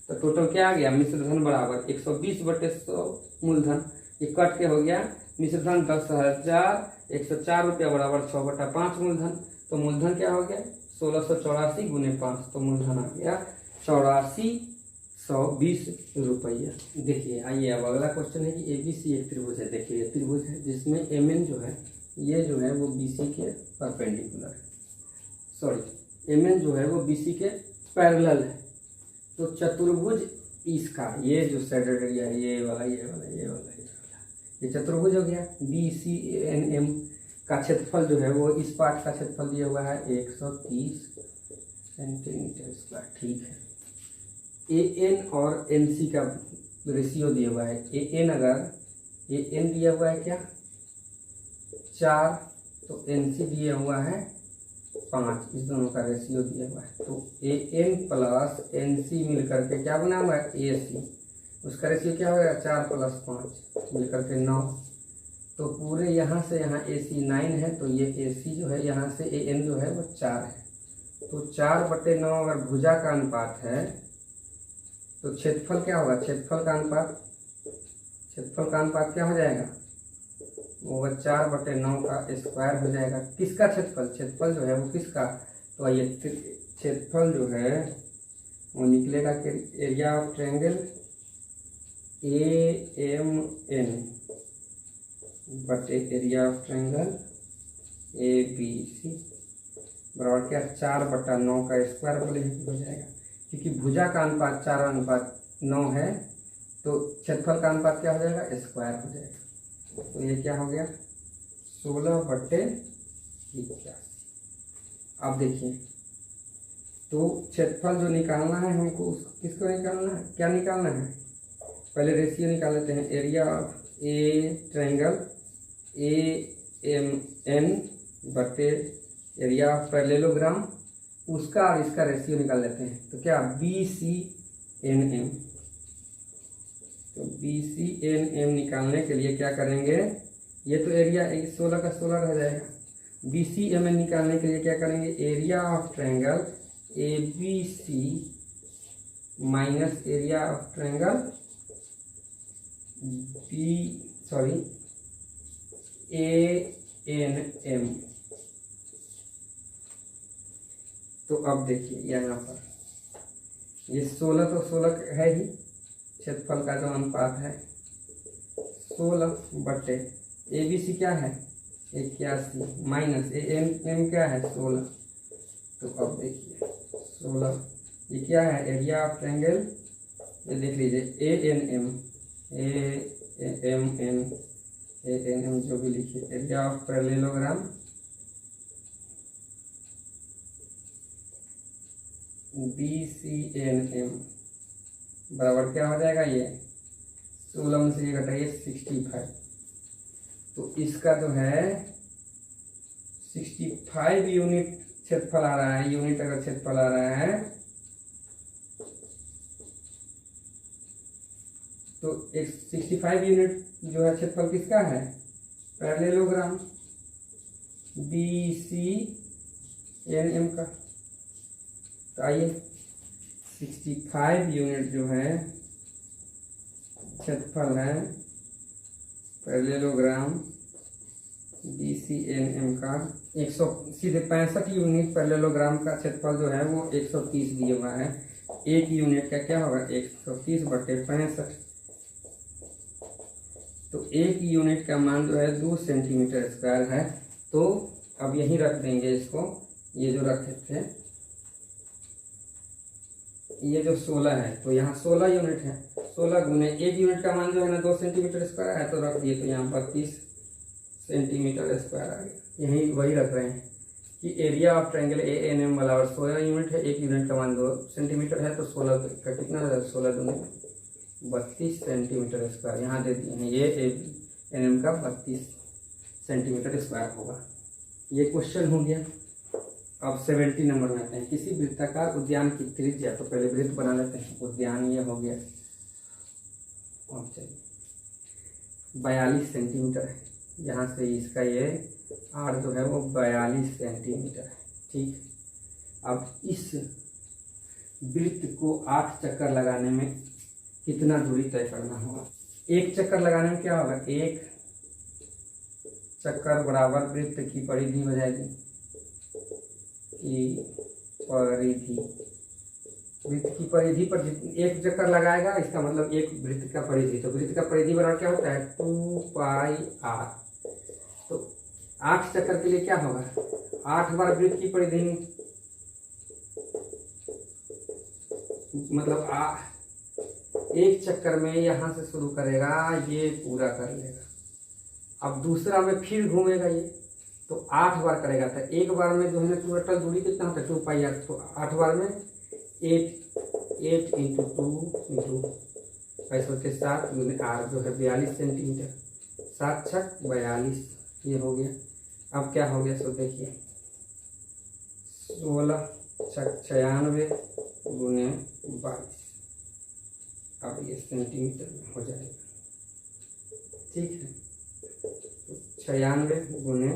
तो टोटल क्या आ गया मिश्र धन बराबर 120 बटे 100 मूलधन। ये कट के हो गया मिश्र धन 10,104 रुपया बराबर 6 बटा 5 मूलधन। तो मूलधन क्या हो गया 1684 गुने 5, तो मूलधन आ गया 8420 रुपया। देखिए आइए अब अगला क्वेश्चन है कि ABC एक त्रिभुज है। देखिए त्रिभुज है जिसमें MN जो है ये जो है वो BC के परपेंडिकुलर है, सॉरी MN जो है वो BC के पैरेलल है। तो चतुर्भुज इसका ये जो साइडेड एरिया है ये वाला ये वाला ये वाला ये चतुर्भुज हो गया। BCNM का क्षेत्रफल जो है वो इस पार्ट का क्षेत्रफल दिया हुआ है 130 सेंटीमीटर स्क्वायर, ठीक है। AN और NC का रेशियो दिया हुआ है। AN अगर AN दिया हुआ है क्या 4, तो NC दिया हुआ है 5, इस दोनों का रेशियो दिया हुआ है। तो AN प्लस NC मिलकर के क्या बना हुआ है AC, उसका रेशियो क्या होगा 4 प्लस 5 मिलकर के 9। तो पूरे यहाँ से यहाँ AC 9 है, तो ये AC जो है यहाँ से AN जो है वो 4 है। तो 4 बटे 9 अगर भुजा का अनुपात है तो क्षेत्रफल क्या होगा, क्षेत्रफल का अनुपात क्या हो जाएगा, वो 4 बटे 9 का स्क्वायर हो जाएगा। किसका क्षेत्रफल जो है वो किसका, तो ये क्षेत्रफल जो है वो निकलेगा कि एरिया ऑफ ट्रायंगल AMN बटे एरिया ऑफ ट्रायंगल ABC बराबर क्या 4 बटा 9 का स्क्वायर बोले हो जाएगा। क्योंकि भुजा का अनुपात 4:9 है, तो क्षेत्रफल का अनुपात क्या हो जाएगा स्क्वायर हो जाएगा। तो ये क्या हो गया 16 बटे 81। अब देखिए तो क्षेत्रफल जो निकालना है हमको किसको निकालना है, क्या निकालना है, पहले रेशियो निकाल लेते हैं। एरिया ऑफ ट्रायंगल AMN बटे एरिया ऑफ पैरेललोग्राम, उसका और इसका रेशियो निकाल लेते हैं। तो क्या BCNM, तो BCNM निकालने के लिए क्या करेंगे, ये तो एरिया 16 का 16 रह जाएगा। BCMN निकालने के लिए क्या करेंगे, area of triangle ABC minus area of triangle ANM। तो अब देखिए यहाँ पर ये 16 तो 16 है ही, क्षेत्रफल का जो अनुपात है 16 बटे ABC क्या है 81 माइनस ANM क्या है 16। तो अब देखिए 16 ये क्या है एरिया ऑफ ट्रायंगल, ये देख लीजिए ANM जो भी लिखिए, एरिया ऑफ पैरेललोग्राम BCNM बराबर क्या हो जाएगा, ये 16 में से ये घटाइए 65। तो इसका जो है 65 यूनिट क्षेत्रफल आ रहा है। यूनिट अगर क्षेत्रफल आ रहा है तो एक 65 यूनिट जो है क्षेत्रफल किसका है, पैरेललोग्राम BCNM का। तो आइए 65 यूनिट जो है क्षेत्रफल है पैरेललोग्राम BCNM का 100 सीधे 65 यूनिट पैरेललोग्राम का क्षेत्रफल जो है वो 130 दिया हुआ है। एक यूनिट का क्या होगा, 130/65। तो एक यूनिट का मान जो है 2 सेंटीमीटर स्क्वायर है। तो अब यहीं रख देंगे इसको, ये जो रखे थे, ये जो 16 है तो यहाँ 16 यूनिट है। 16 गुने एक यूनिट का मान जो है ना 2 सेंटीमीटर स्क्वायर है, तो रख दिए, तो यहाँ 32 सेंटीमीटर स्क्वायर आ गया। यहीं वही रख रहे हैं कि एरिया ऑफ ट्रायंगल ANM बराबर 16 यूनिट है। एक यूनिट का मान 2 सेंटीमीटर है, तो 16 का कितना है, 16 दूनी 32 सेंटीमीटर स्क्वायर यहाँ दे दिए हैं। ये ANM का 32 सेंटीमीटर स्क्वायर होगा। ये क्वेश्चन हो गया। अब 70 नंबर में आते हैं। किसी वृत्ताकार उद्यान की त्रिज्या, तो पहले वृत्त बना लेते हैं। उद्यान ये हो गया, अब चलिए 42 सेंटीमीटर है। यहाँ से इसका ये आर जो है वो 42 सेंटीमीटर है। ठीक, अब इस वृत्त को 8 चक्कर लगाने में कितना दूरी तय करना होगा। एक चक्कर लगाने में क्या होगा, एक चक्कर बराबर वृत्त की परिधि हो जाएगी, की परिधि। वृत्त की परिधि पर एक चक्कर लगाएगा, इसका मतलब एक वृत्त का परिधि। तो वृत्त का परिधि बराबर क्या होता है, 2πr। तो 8 चक्कर के लिए क्या होगा, 8 बार वृत्त की परिधि, मतलब एक चक्कर में यहाँ से शुरू करेगा, ये पूरा कर लेगा। अब दूसरा में फिर घूमेगा ये, तो 8 बार करेगा। तो एक बार में जो है टोटल दूरी कितना होता है, 2πr। तो 8 बार में 8 × 2 × 5 के 7 गुने r जो है 42 सेंटीमीटर। 7 × 6 42, ये हो गया। अब क्या हो गया, सो देखिए 16 × 6 96 गुने 22। अब ये सेंटीमीटर में हो जाएगा। ठीक है, तो 96 गुने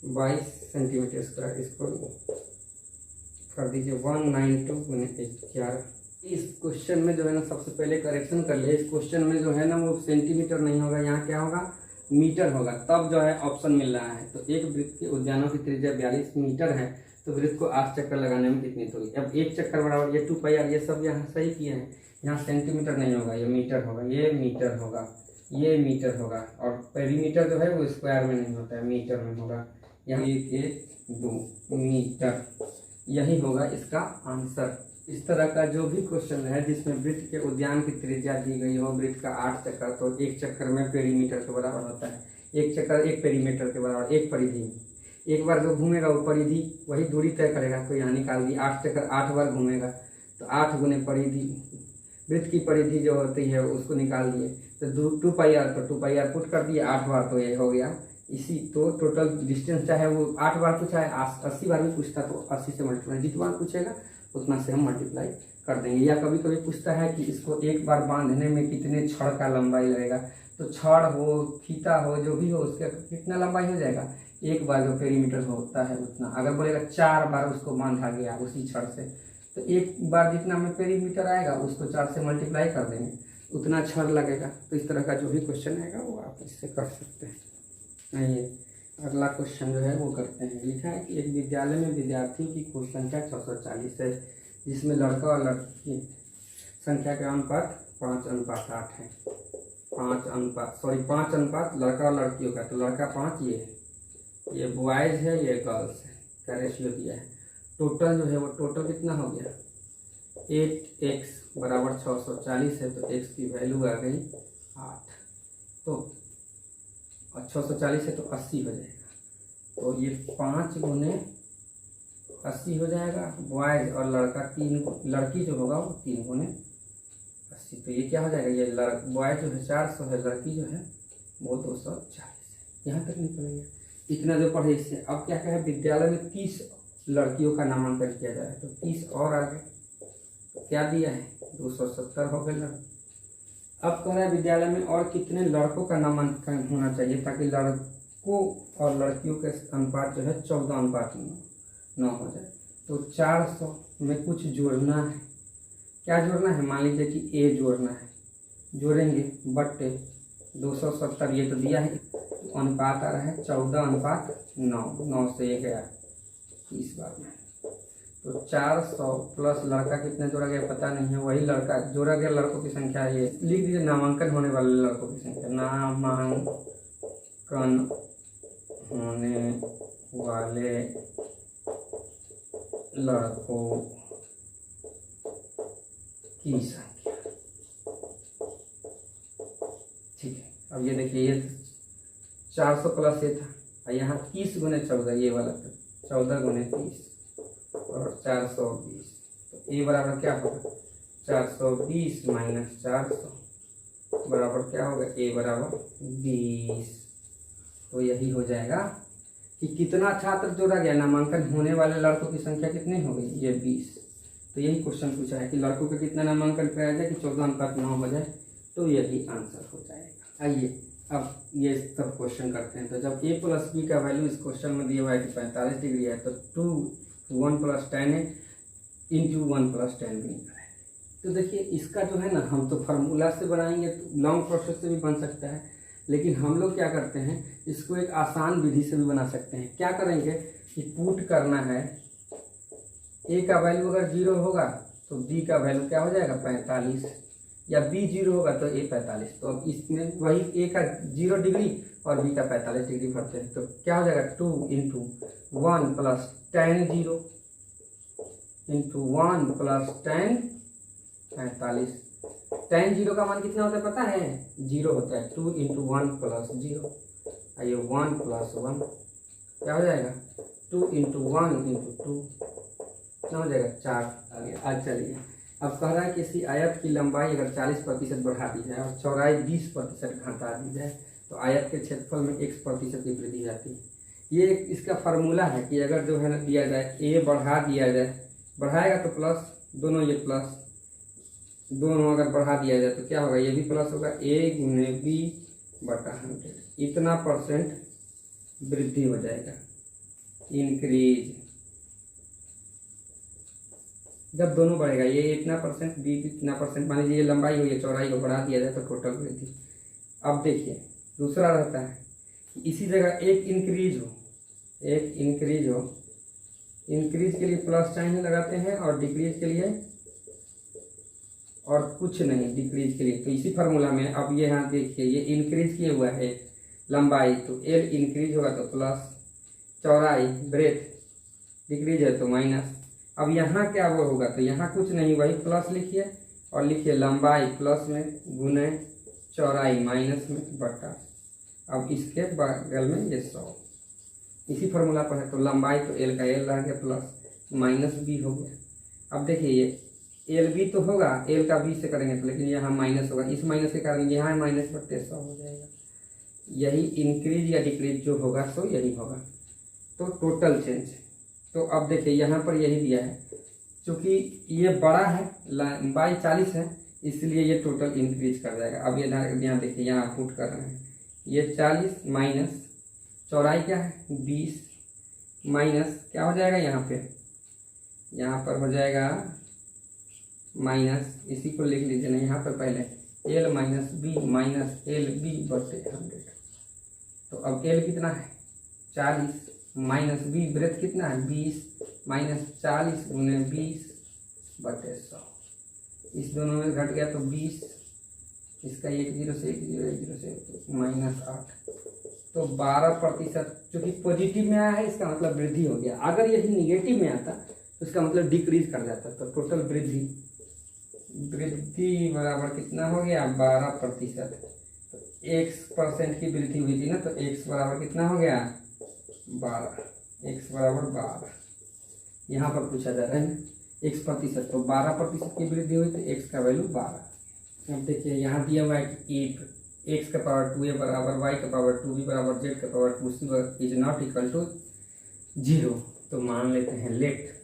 22 सेंटीमीटर स्क्वायर, इसको कर दीजिए 192 गुने 11। इस क्वेश्चन में जो है ना सबसे पहले करेक्शन कर लिए। इस क्वेश्चन में जो है ना वो सेंटीमीटर नहीं होगा, यहाँ क्या होगा, मीटर होगा। तब जो है ऑप्शन मिल रहा है। तो एक वृत्त के उद्यानों की त्रिज्या 42 मीटर है, तो वृत्त को 8 चक्कर लगाने में कितनी दूरी। अब एक चक्कर बराबर ये 2πr, ये सब यहाँ सही किए हैं। यहाँ सेंटीमीटर नहीं होगा, ये मीटर होगा, ये मीटर होगा, ये मीटर होगा। और पेरीमीटर जो है वो स्क्वायर में नहीं होता है, मीटर में होगा। यहाँ 1 2 मीटर, यही होगा इसका आंसर। इस तरह का जो भी क्वेश्चन है जिसमें वृत्त के उद्यान की त्रिज्या दी गई हो, वृत्त का 8 चक्कर, तो एक चक्कर में पेरीमीटर के बराबर होता है। एक चक्कर एक पेरीमीटर के बराबर, एक परिधि में एक बार जो घूमेगा वो परिधि वही दूरी तय करेगा। तो यहाँ निकाल दी, 8 चक्कर 8 बार घूमेगा, तो 8 गुने परिधि, वृत्त की परिधि जो होती है उसको निकाल दिए। तो 2πr, तो 2πr पुट कर दिए 8 बार, तो ये हो गया। इसी तो टोटल डिस्टेंस चाहे वो 8 बार पूछा है, 80 बार भी पूछता तो 80 से मल्टीप्लाई, जितना पूछेगा उतना से हम मल्टीप्लाई कर देंगे। या कभी कभी पूछता है कि इसको एक बार बांधने में कितने छड़ का लंबाई लगेगा, तो छड़ हो, फीता हो, जो भी हो, उसका कितना लंबाई हो जाएगा, एक बार जो पेरीमीटर होता है उतना। अगर बोलेगा 4 बार उसको बांधा गया उसी छड़ से, तो एक बार जितना में पेरीमीटर आएगा उसको 4 से मल्टीप्लाई कर देंगे, उतना छड़ लगेगा। तो इस तरह का जो भी क्वेश्चन आएगा वो आप इससे कर सकते हैं। नहीं, अगला क्वेश्चन जो है वो करते हैं। लिखा है कि एक विद्यालय में विद्यार्थियों की कुल संख्या 640 है, जिसमें लड़का और लड़की संख्या के अनुपात 5:8 है। 5 अनुपात लड़का और लड़कियों का, तो लड़का 5, ये बॉयज़ है, ये गर्ल्स है, का रेशियो दिया है। टोटल जो है वो टोटल कितना हो गया, 8x बराबर 640 है, तो x की वैल्यू आ गई 8। तो 640 है तो 80 हो जाएगा। तो ये 5 गुने 80 हो जाएगा। बॉयज और लड़का 3, लड़की जो होगा वो 3 गुने 80। तो ये क्या हो जाएगा, ये बॉयज जो है 400 है, लड़की जो है वो 240 है। यहाँ तक निकलेंगे, इतना जो पढ़े इससे। अब क्या कहे, विद्यालय में 30 लड़कियों का नामांकन किया जाए, तो 30 और आगे क्या दिया है, 270 हो गए। अब कह रहा है विद्यालय में और कितने लड़कों का नामांकन होना चाहिए ताकि लड़कों और लड़कियों के अनुपात जो है 14:9 हो जाए। तो 400 में कुछ जोड़ना है। क्या जोड़ना है, मान लीजिए कि ए जोड़ना है, जोड़ेंगे बट्टे 270, ये तो दिया है। तो अनुपात आ रहा है 14:9, 9 से ये गया 30 बार में। तो 400 प्लस लड़का कितने जोड़ा गया पता नहीं है, वही लड़का जोड़ा गया, लड़कों की संख्या ये लिख दीजिए, नामांकन होने वाले लड़कों की संख्या, नामांकन होने वाले लड़कों की संख्या। ठीक है, अब ये देखिए, ये 400 प्लस ये था, और यहाँ 30 गुने 14, ये वाला था 14 गुने 30 और 420। तो ए बराबर क्या होगा, 420 माइनस 400 बराबर क्या होगा, ए बराबर 20। तो यही हो जाएगा कि कितना छात्र जोड़ा गया, नामांकन होने वाले लड़कों की संख्या कितनी हो गई, ये 20। तो यही क्वेश्चन पूछा है कि लड़कों का कितना नामांकन कराया जाए कि 14:9 हो जाए, तो यही आंसर हो जाएगा। आइए अब ये सब क्वेश्चन करते हैं। तो जब a प्लस बी का वैल्यू इस क्वेश्चन में दिया हुआ है कि 45 डिग्री है, तो 1 + 10 है इंटू 1 + 10 भी निकला है। तो देखिए इसका जो है ना, हम तो फार्मूला से बनाएंगे, तो लॉन्ग प्रोसेस से भी बन सकता है, लेकिन हम लोग क्या करते हैं, इसको एक आसान विधि से भी बना सकते हैं। क्या करेंगे कि पुट करना है, a का वैल्यू अगर 0 होगा तो b का वैल्यू क्या हो जाएगा 45, या b 0 होगा तो a 45। तो अब इसमें वही a का 0 डिग्री और b का 45 डिग्री भरते हैं, तो क्या हो जाएगा 2 × 1 + 10 0 इंटू 1 + 10 45। tan 0 का मान कितना होता है पता है, 0 होता है। 2 × 1 + 0, आइए 1 + 1 क्या हो जाएगा, 2 × 1 × 2 क्या हो जाएगा 4 आ गया। आज चलिए, अब कह रहा है कि इसी आयत की लंबाई अगर 40% बढ़ा दी जाए और चौड़ाई 20% घटा दी जाए तो आयत के क्षेत्रफल में x% की वृद्धि जाती है। ये इसका फार्मूला है कि अगर जो है ना दिया जाए, a बढ़ा दिया जाए, बढ़ाएगा तो प्लस, दोनों ये प्लस, दोनों अगर बढ़ा दिया जाए तो क्या होगा, ये भी प्लस होगा, a × b/100, इतना % वृद्धि हो जाएगा, इंक्रीज। जब दोनों बढ़ेगा, ये इतना % बी इतना %, मान लीजिए ये लंबाई हुई है, चौड़ाई को बढ़ा दिया जाए तो टोटल वृद्धि। अब देखिए दूसरा रहता है कि इसी जगह एक इंक्रीज हो, इंक्रीज के लिए प्लस साइन लगाते हैं और डिक्रीज के लिए और कुछ नहीं, डिक्रीज के लिए। तो इसी फार्मूला में अब ये यहाँ देखिए, ये इंक्रीज किया हुआ है लंबाई, तो एल इंक्रीज होगा तो प्लस, चौड़ाई ब्रेथ डिक्रीज है तो माइनस। अब यहाँ क्या वो होगा, तो यहाँ कुछ नहीं, वही प्लस लिखिए और लिखिए लंबाई प्लस में गुने चौड़ाई माइनस में बटा। अब इसके बगल में ये 100, इसी फार्मूला पर है, तो लंबाई तो एल का एल रह गया प्लस माइनस बी हो गया। अब देखिए ये एल बी तो होगा, एल का बी से करेंगे तो, लेकिन यहाँ माइनस होगा, इस माइनस के कारण यहाँ माइनस बट्टे 100 हो जाएगा। यही इंक्रीज या डिक्रीज जो होगा तो यही होगा, तो टोटल चेंज। तो अब देखिए यहाँ पर यही दिया है, क्योंकि ये बड़ा है, लंबाई 40 है, इसलिए ये टोटल इंक्रीज कर जाएगा। अब ये यहाँ देखिए, यहाँ पुट कर रहे हैं, ये 40 माइनस चौड़ाई क्या है 20 माइनस क्या हो जाएगा, यहाँ पर हो जाएगा माइनस, इसी को लिख लीजिए ना यहाँ पर पहले, L minus B minus L B बटे 100। तो अब एल कितना है 40 माइनस बी ब्रेथ कितना है 20 माइनस 40 गुने 20 बटे 100। इस दोनों में घट गया तो 20, इसका 1 0 से 1 0 1 0 से तो -8। तो 12%, चूँकि पॉजिटिव में आया है इसका मतलब वृद्धि हो गया। अगर यही निगेटिव में आता तो इसका मतलब डिक्रीज कर जाता। तो टोटल वृद्धि बराबर कितना हो गया 12%। तो x% की वृद्धि हुई थी ना, तो x बराबर कितना हो गया 12, x बराबर 12 यहाँ पर पूछा जा रहा है x%, तो 12% की वृद्धि हुई तो x का वैल्यू 12। अब देखिए यहाँ दिया हुआ है कि x का पावर 2a बराबर y का पावर 2b बराबर z का power 2c is not equal to 0। तो मान लेते हैं लेट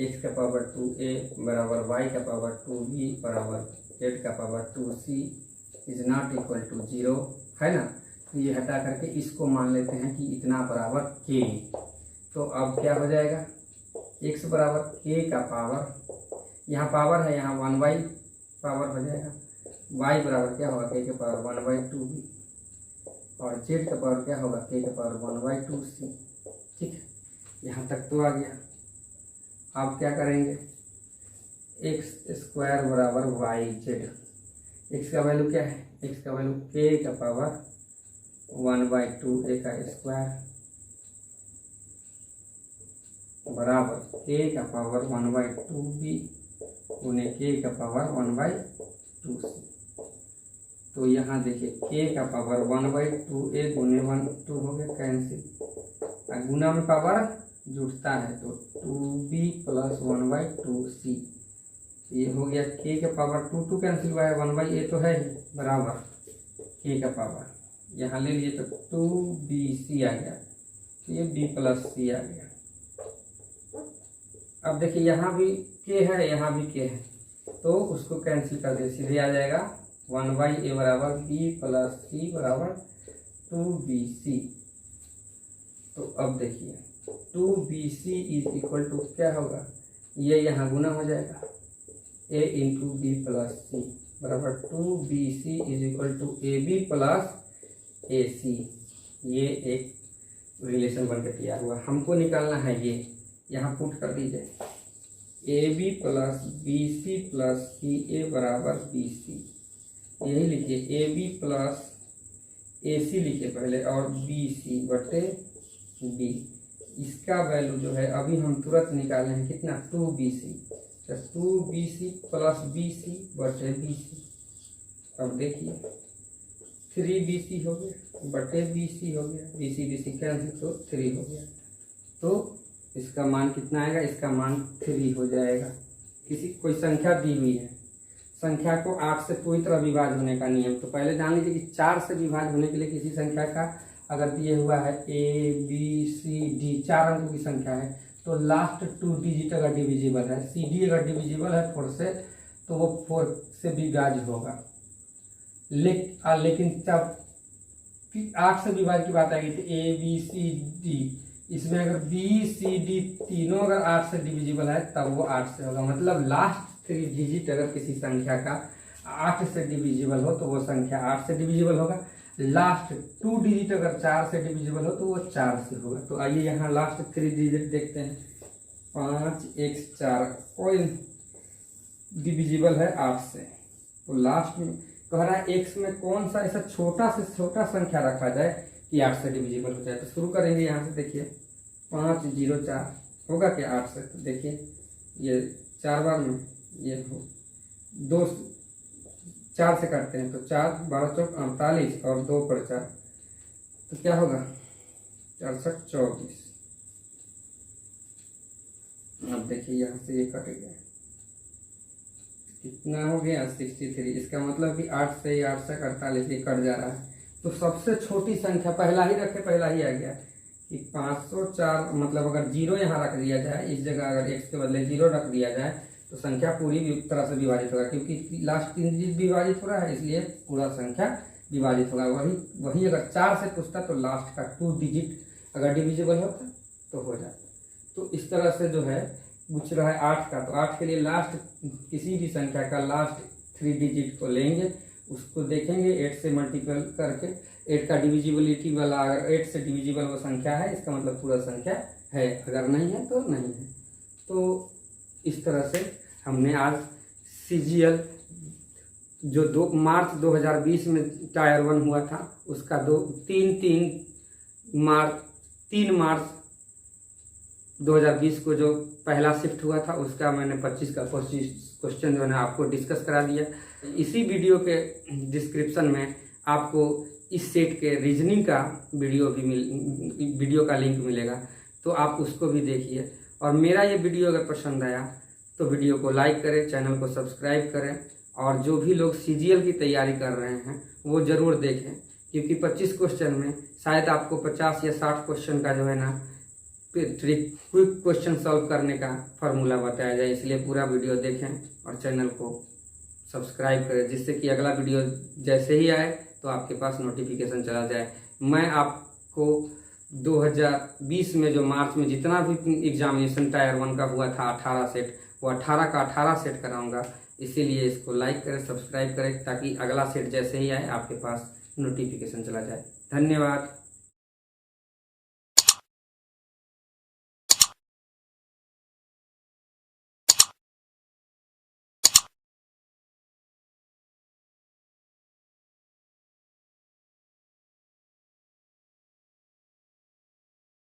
x का पावर 2a बराबर y का पावर 2b बराबर z का power 2c is not equal to 0 है ना। तो ये हटा करके इसको मान लेते हैं कि इतना बराबर k। तो अब क्या हो जाएगा x बराबर k का पावर, यहाँ पावर है यहाँ 1/, पावर हो जाएगा y बराबर क्या होगा k का पावर 1/2b और z का पावर क्या होगा k का पावर 1/2c। ठीक है, यहाँ तक तो आ गया। अब क्या करेंगे x² बराबर yz, x का वैल्यू क्या है, x का वैल्यू k का पावर 1/2a का स्क्वायर बराबर k का पावर 1/2b गुने k का पावर 1/2c। तो यहाँ देखिए k का पावर 1/2a गुने 1/2 हो गया कैंसिल, गुना में पावर जुड़ता है तो 2b प्लस 1/2c। ये हो गया k का पावर 2 कैंसिल हुआ है 1/a तो है ही बराबर k का पावर यहाँ ले लिए तो 2bc आ गया, तो ये b प्लस c आ गया। अब देखिए यहाँ भी k है यहाँ भी k है, तो उसको कैंसिल कर दे, सीधे आ जाएगा 1/a बराबर b प्लस c बराबर 2bc। तो अब देखिए 2bc इज इक्वल टू क्या होगा, ये यहाँ गुना हो जाएगा a into B plus C बराबर 2bc is equal to ab plus ac। ये एक रिलेशन बन के तैयार हुआ, हमको निकालना है ये, यहाँ पुट कर दीजिए ab plus bc plus ca बराबर bc। यही लिखिए ab प्लस ac लिखिए पहले और bc बटे b। इसका वैल्यू जो है अभी हम तुरंत निकाले हैं कितना 2bc, तो 2bc प्लस bc बटे bc। अब देखिए 3bc हो गया बटे bc हो गया, bc bc कैंसिल तो 3 हो गया। तो इसका मान कितना आएगा, इसका मान 3 हो जाएगा। किसी कोई संख्या दी हुई है, संख्या को 8 से पूरी तरह विभाज्य होने का नियम, तो पहले जान लीजिए कि 4 से विभाज्य होने के लिए किसी संख्या का अगर दिए हुआ है a b c d 4 अंकों की संख्या है तो लास्ट 2 डिजिट अगर डिविजिबल है, cd अगर डिविजिबल है 4 से तो वो 4 से विभाज्य होगा। लेकिन जब 8 से विभाज्य की बात आएगी तो a b c d, इसमें अगर b c d तीनों अगर 8 से डिविजिबल है तब वो 8 से होगा। मतलब लास्ट 3 डिजिट अगर किसी संख्या का 8 से डिविजिबल हो तो वो संख्या 8 से डिविजिबल होगा। लास्ट 2 डिजिट अगर 4 से डिविजिबल हो तो वो 4 से होगा। तो आइए यहाँ लास्ट 3 डिजिट देखते हैं, 5x4 कोई डिविजिबल है 8 से, तो लास्ट में कह रहा है x में कौन सा ऐसा छोटा से छोटा संख्या रखा जाए कि 8 से डिविजिबल हो जाए। तो शुरू करेंगे यहाँ से, देखिए 504 होगा क्या 8 से, तो देखिए ये 4 बार में ये हो 2 4 से करते हैं तो 4 12 चौक 48 और 2 पर 4 तो क्या होगा 4 7 24। अब देखिए यहाँ से ये कट गया, कितना हो गया 63। इसका मतलब कि 8 से 48 ये कट जा रहा है। तो सबसे छोटी संख्या पहला ही रखे, पहला ही आ गया कि 504। मतलब अगर 0 यहाँ रख दिया जाए, इस जगह अगर x के बदले 0 रख दिया जाए तो संख्या पूरी तरह से विभाजित होगा, क्योंकि लास्ट 3 डिजिट विभाजित हो रहा है इसलिए पूरा संख्या विभाजित होगा। वही अगर 4 से पूछता तो लास्ट का 2 डिजिट अगर डिविजिबल होता तो हो जाता। तो इस तरह से जो है पूछ रहा है 8 का, तो 8 के लिए लास्ट किसी भी संख्या का लास्ट 3 डिजिट को लेंगे, उसको देखेंगे 8 से मल्टीपल करके। 8 का डिविजिबिलिटी वाला, अगर 8 से डिविजिबल वो संख्या है इसका मतलब पूरा संख्या है, अगर नहीं है तो नहीं है। तो इस तरह से हमने आज CGL जो 2 मार्च 2020 में टायर 1 हुआ था उसका 3 मार्च 2020 को जो पहला शिफ्ट हुआ था उसका मैंने 25 का 25 क्वेश्चन जो है आपको डिस्कस करा दिया। इसी वीडियो के डिस्क्रिप्शन में आपको इस सेट के रीजनिंग का वीडियो का लिंक मिलेगा, तो आप उसको भी देखिए। और मेरा ये वीडियो अगर पसंद आया तो वीडियो को लाइक करें, चैनल को सब्सक्राइब करें, और जो भी लोग सीजीएल की तैयारी कर रहे हैं वो ज़रूर देखें, क्योंकि 25 क्वेश्चन में शायद आपको 50 या 60 क्वेश्चन का जो है ना क्विक क्वेश्चन सॉल्व करने का फार्मूला बताया जाए। इसलिए पूरा वीडियो देखें और चैनल को सब्सक्राइब करें, जिससे कि अगला वीडियो जैसे ही आए तो आपके पास नोटिफिकेशन चला जाए। मैं आपको 2020 में जो मार्च में जितना भी एग्जामिनेशन टायर 1 का हुआ था 18 सेट, वो 18 का 18 सेट कराऊंगा। इसीलिए इसको लाइक करें, सब्सक्राइब करें, ताकि अगला सेट जैसे ही आए आपके पास नोटिफिकेशन चला जाए। धन्यवाद।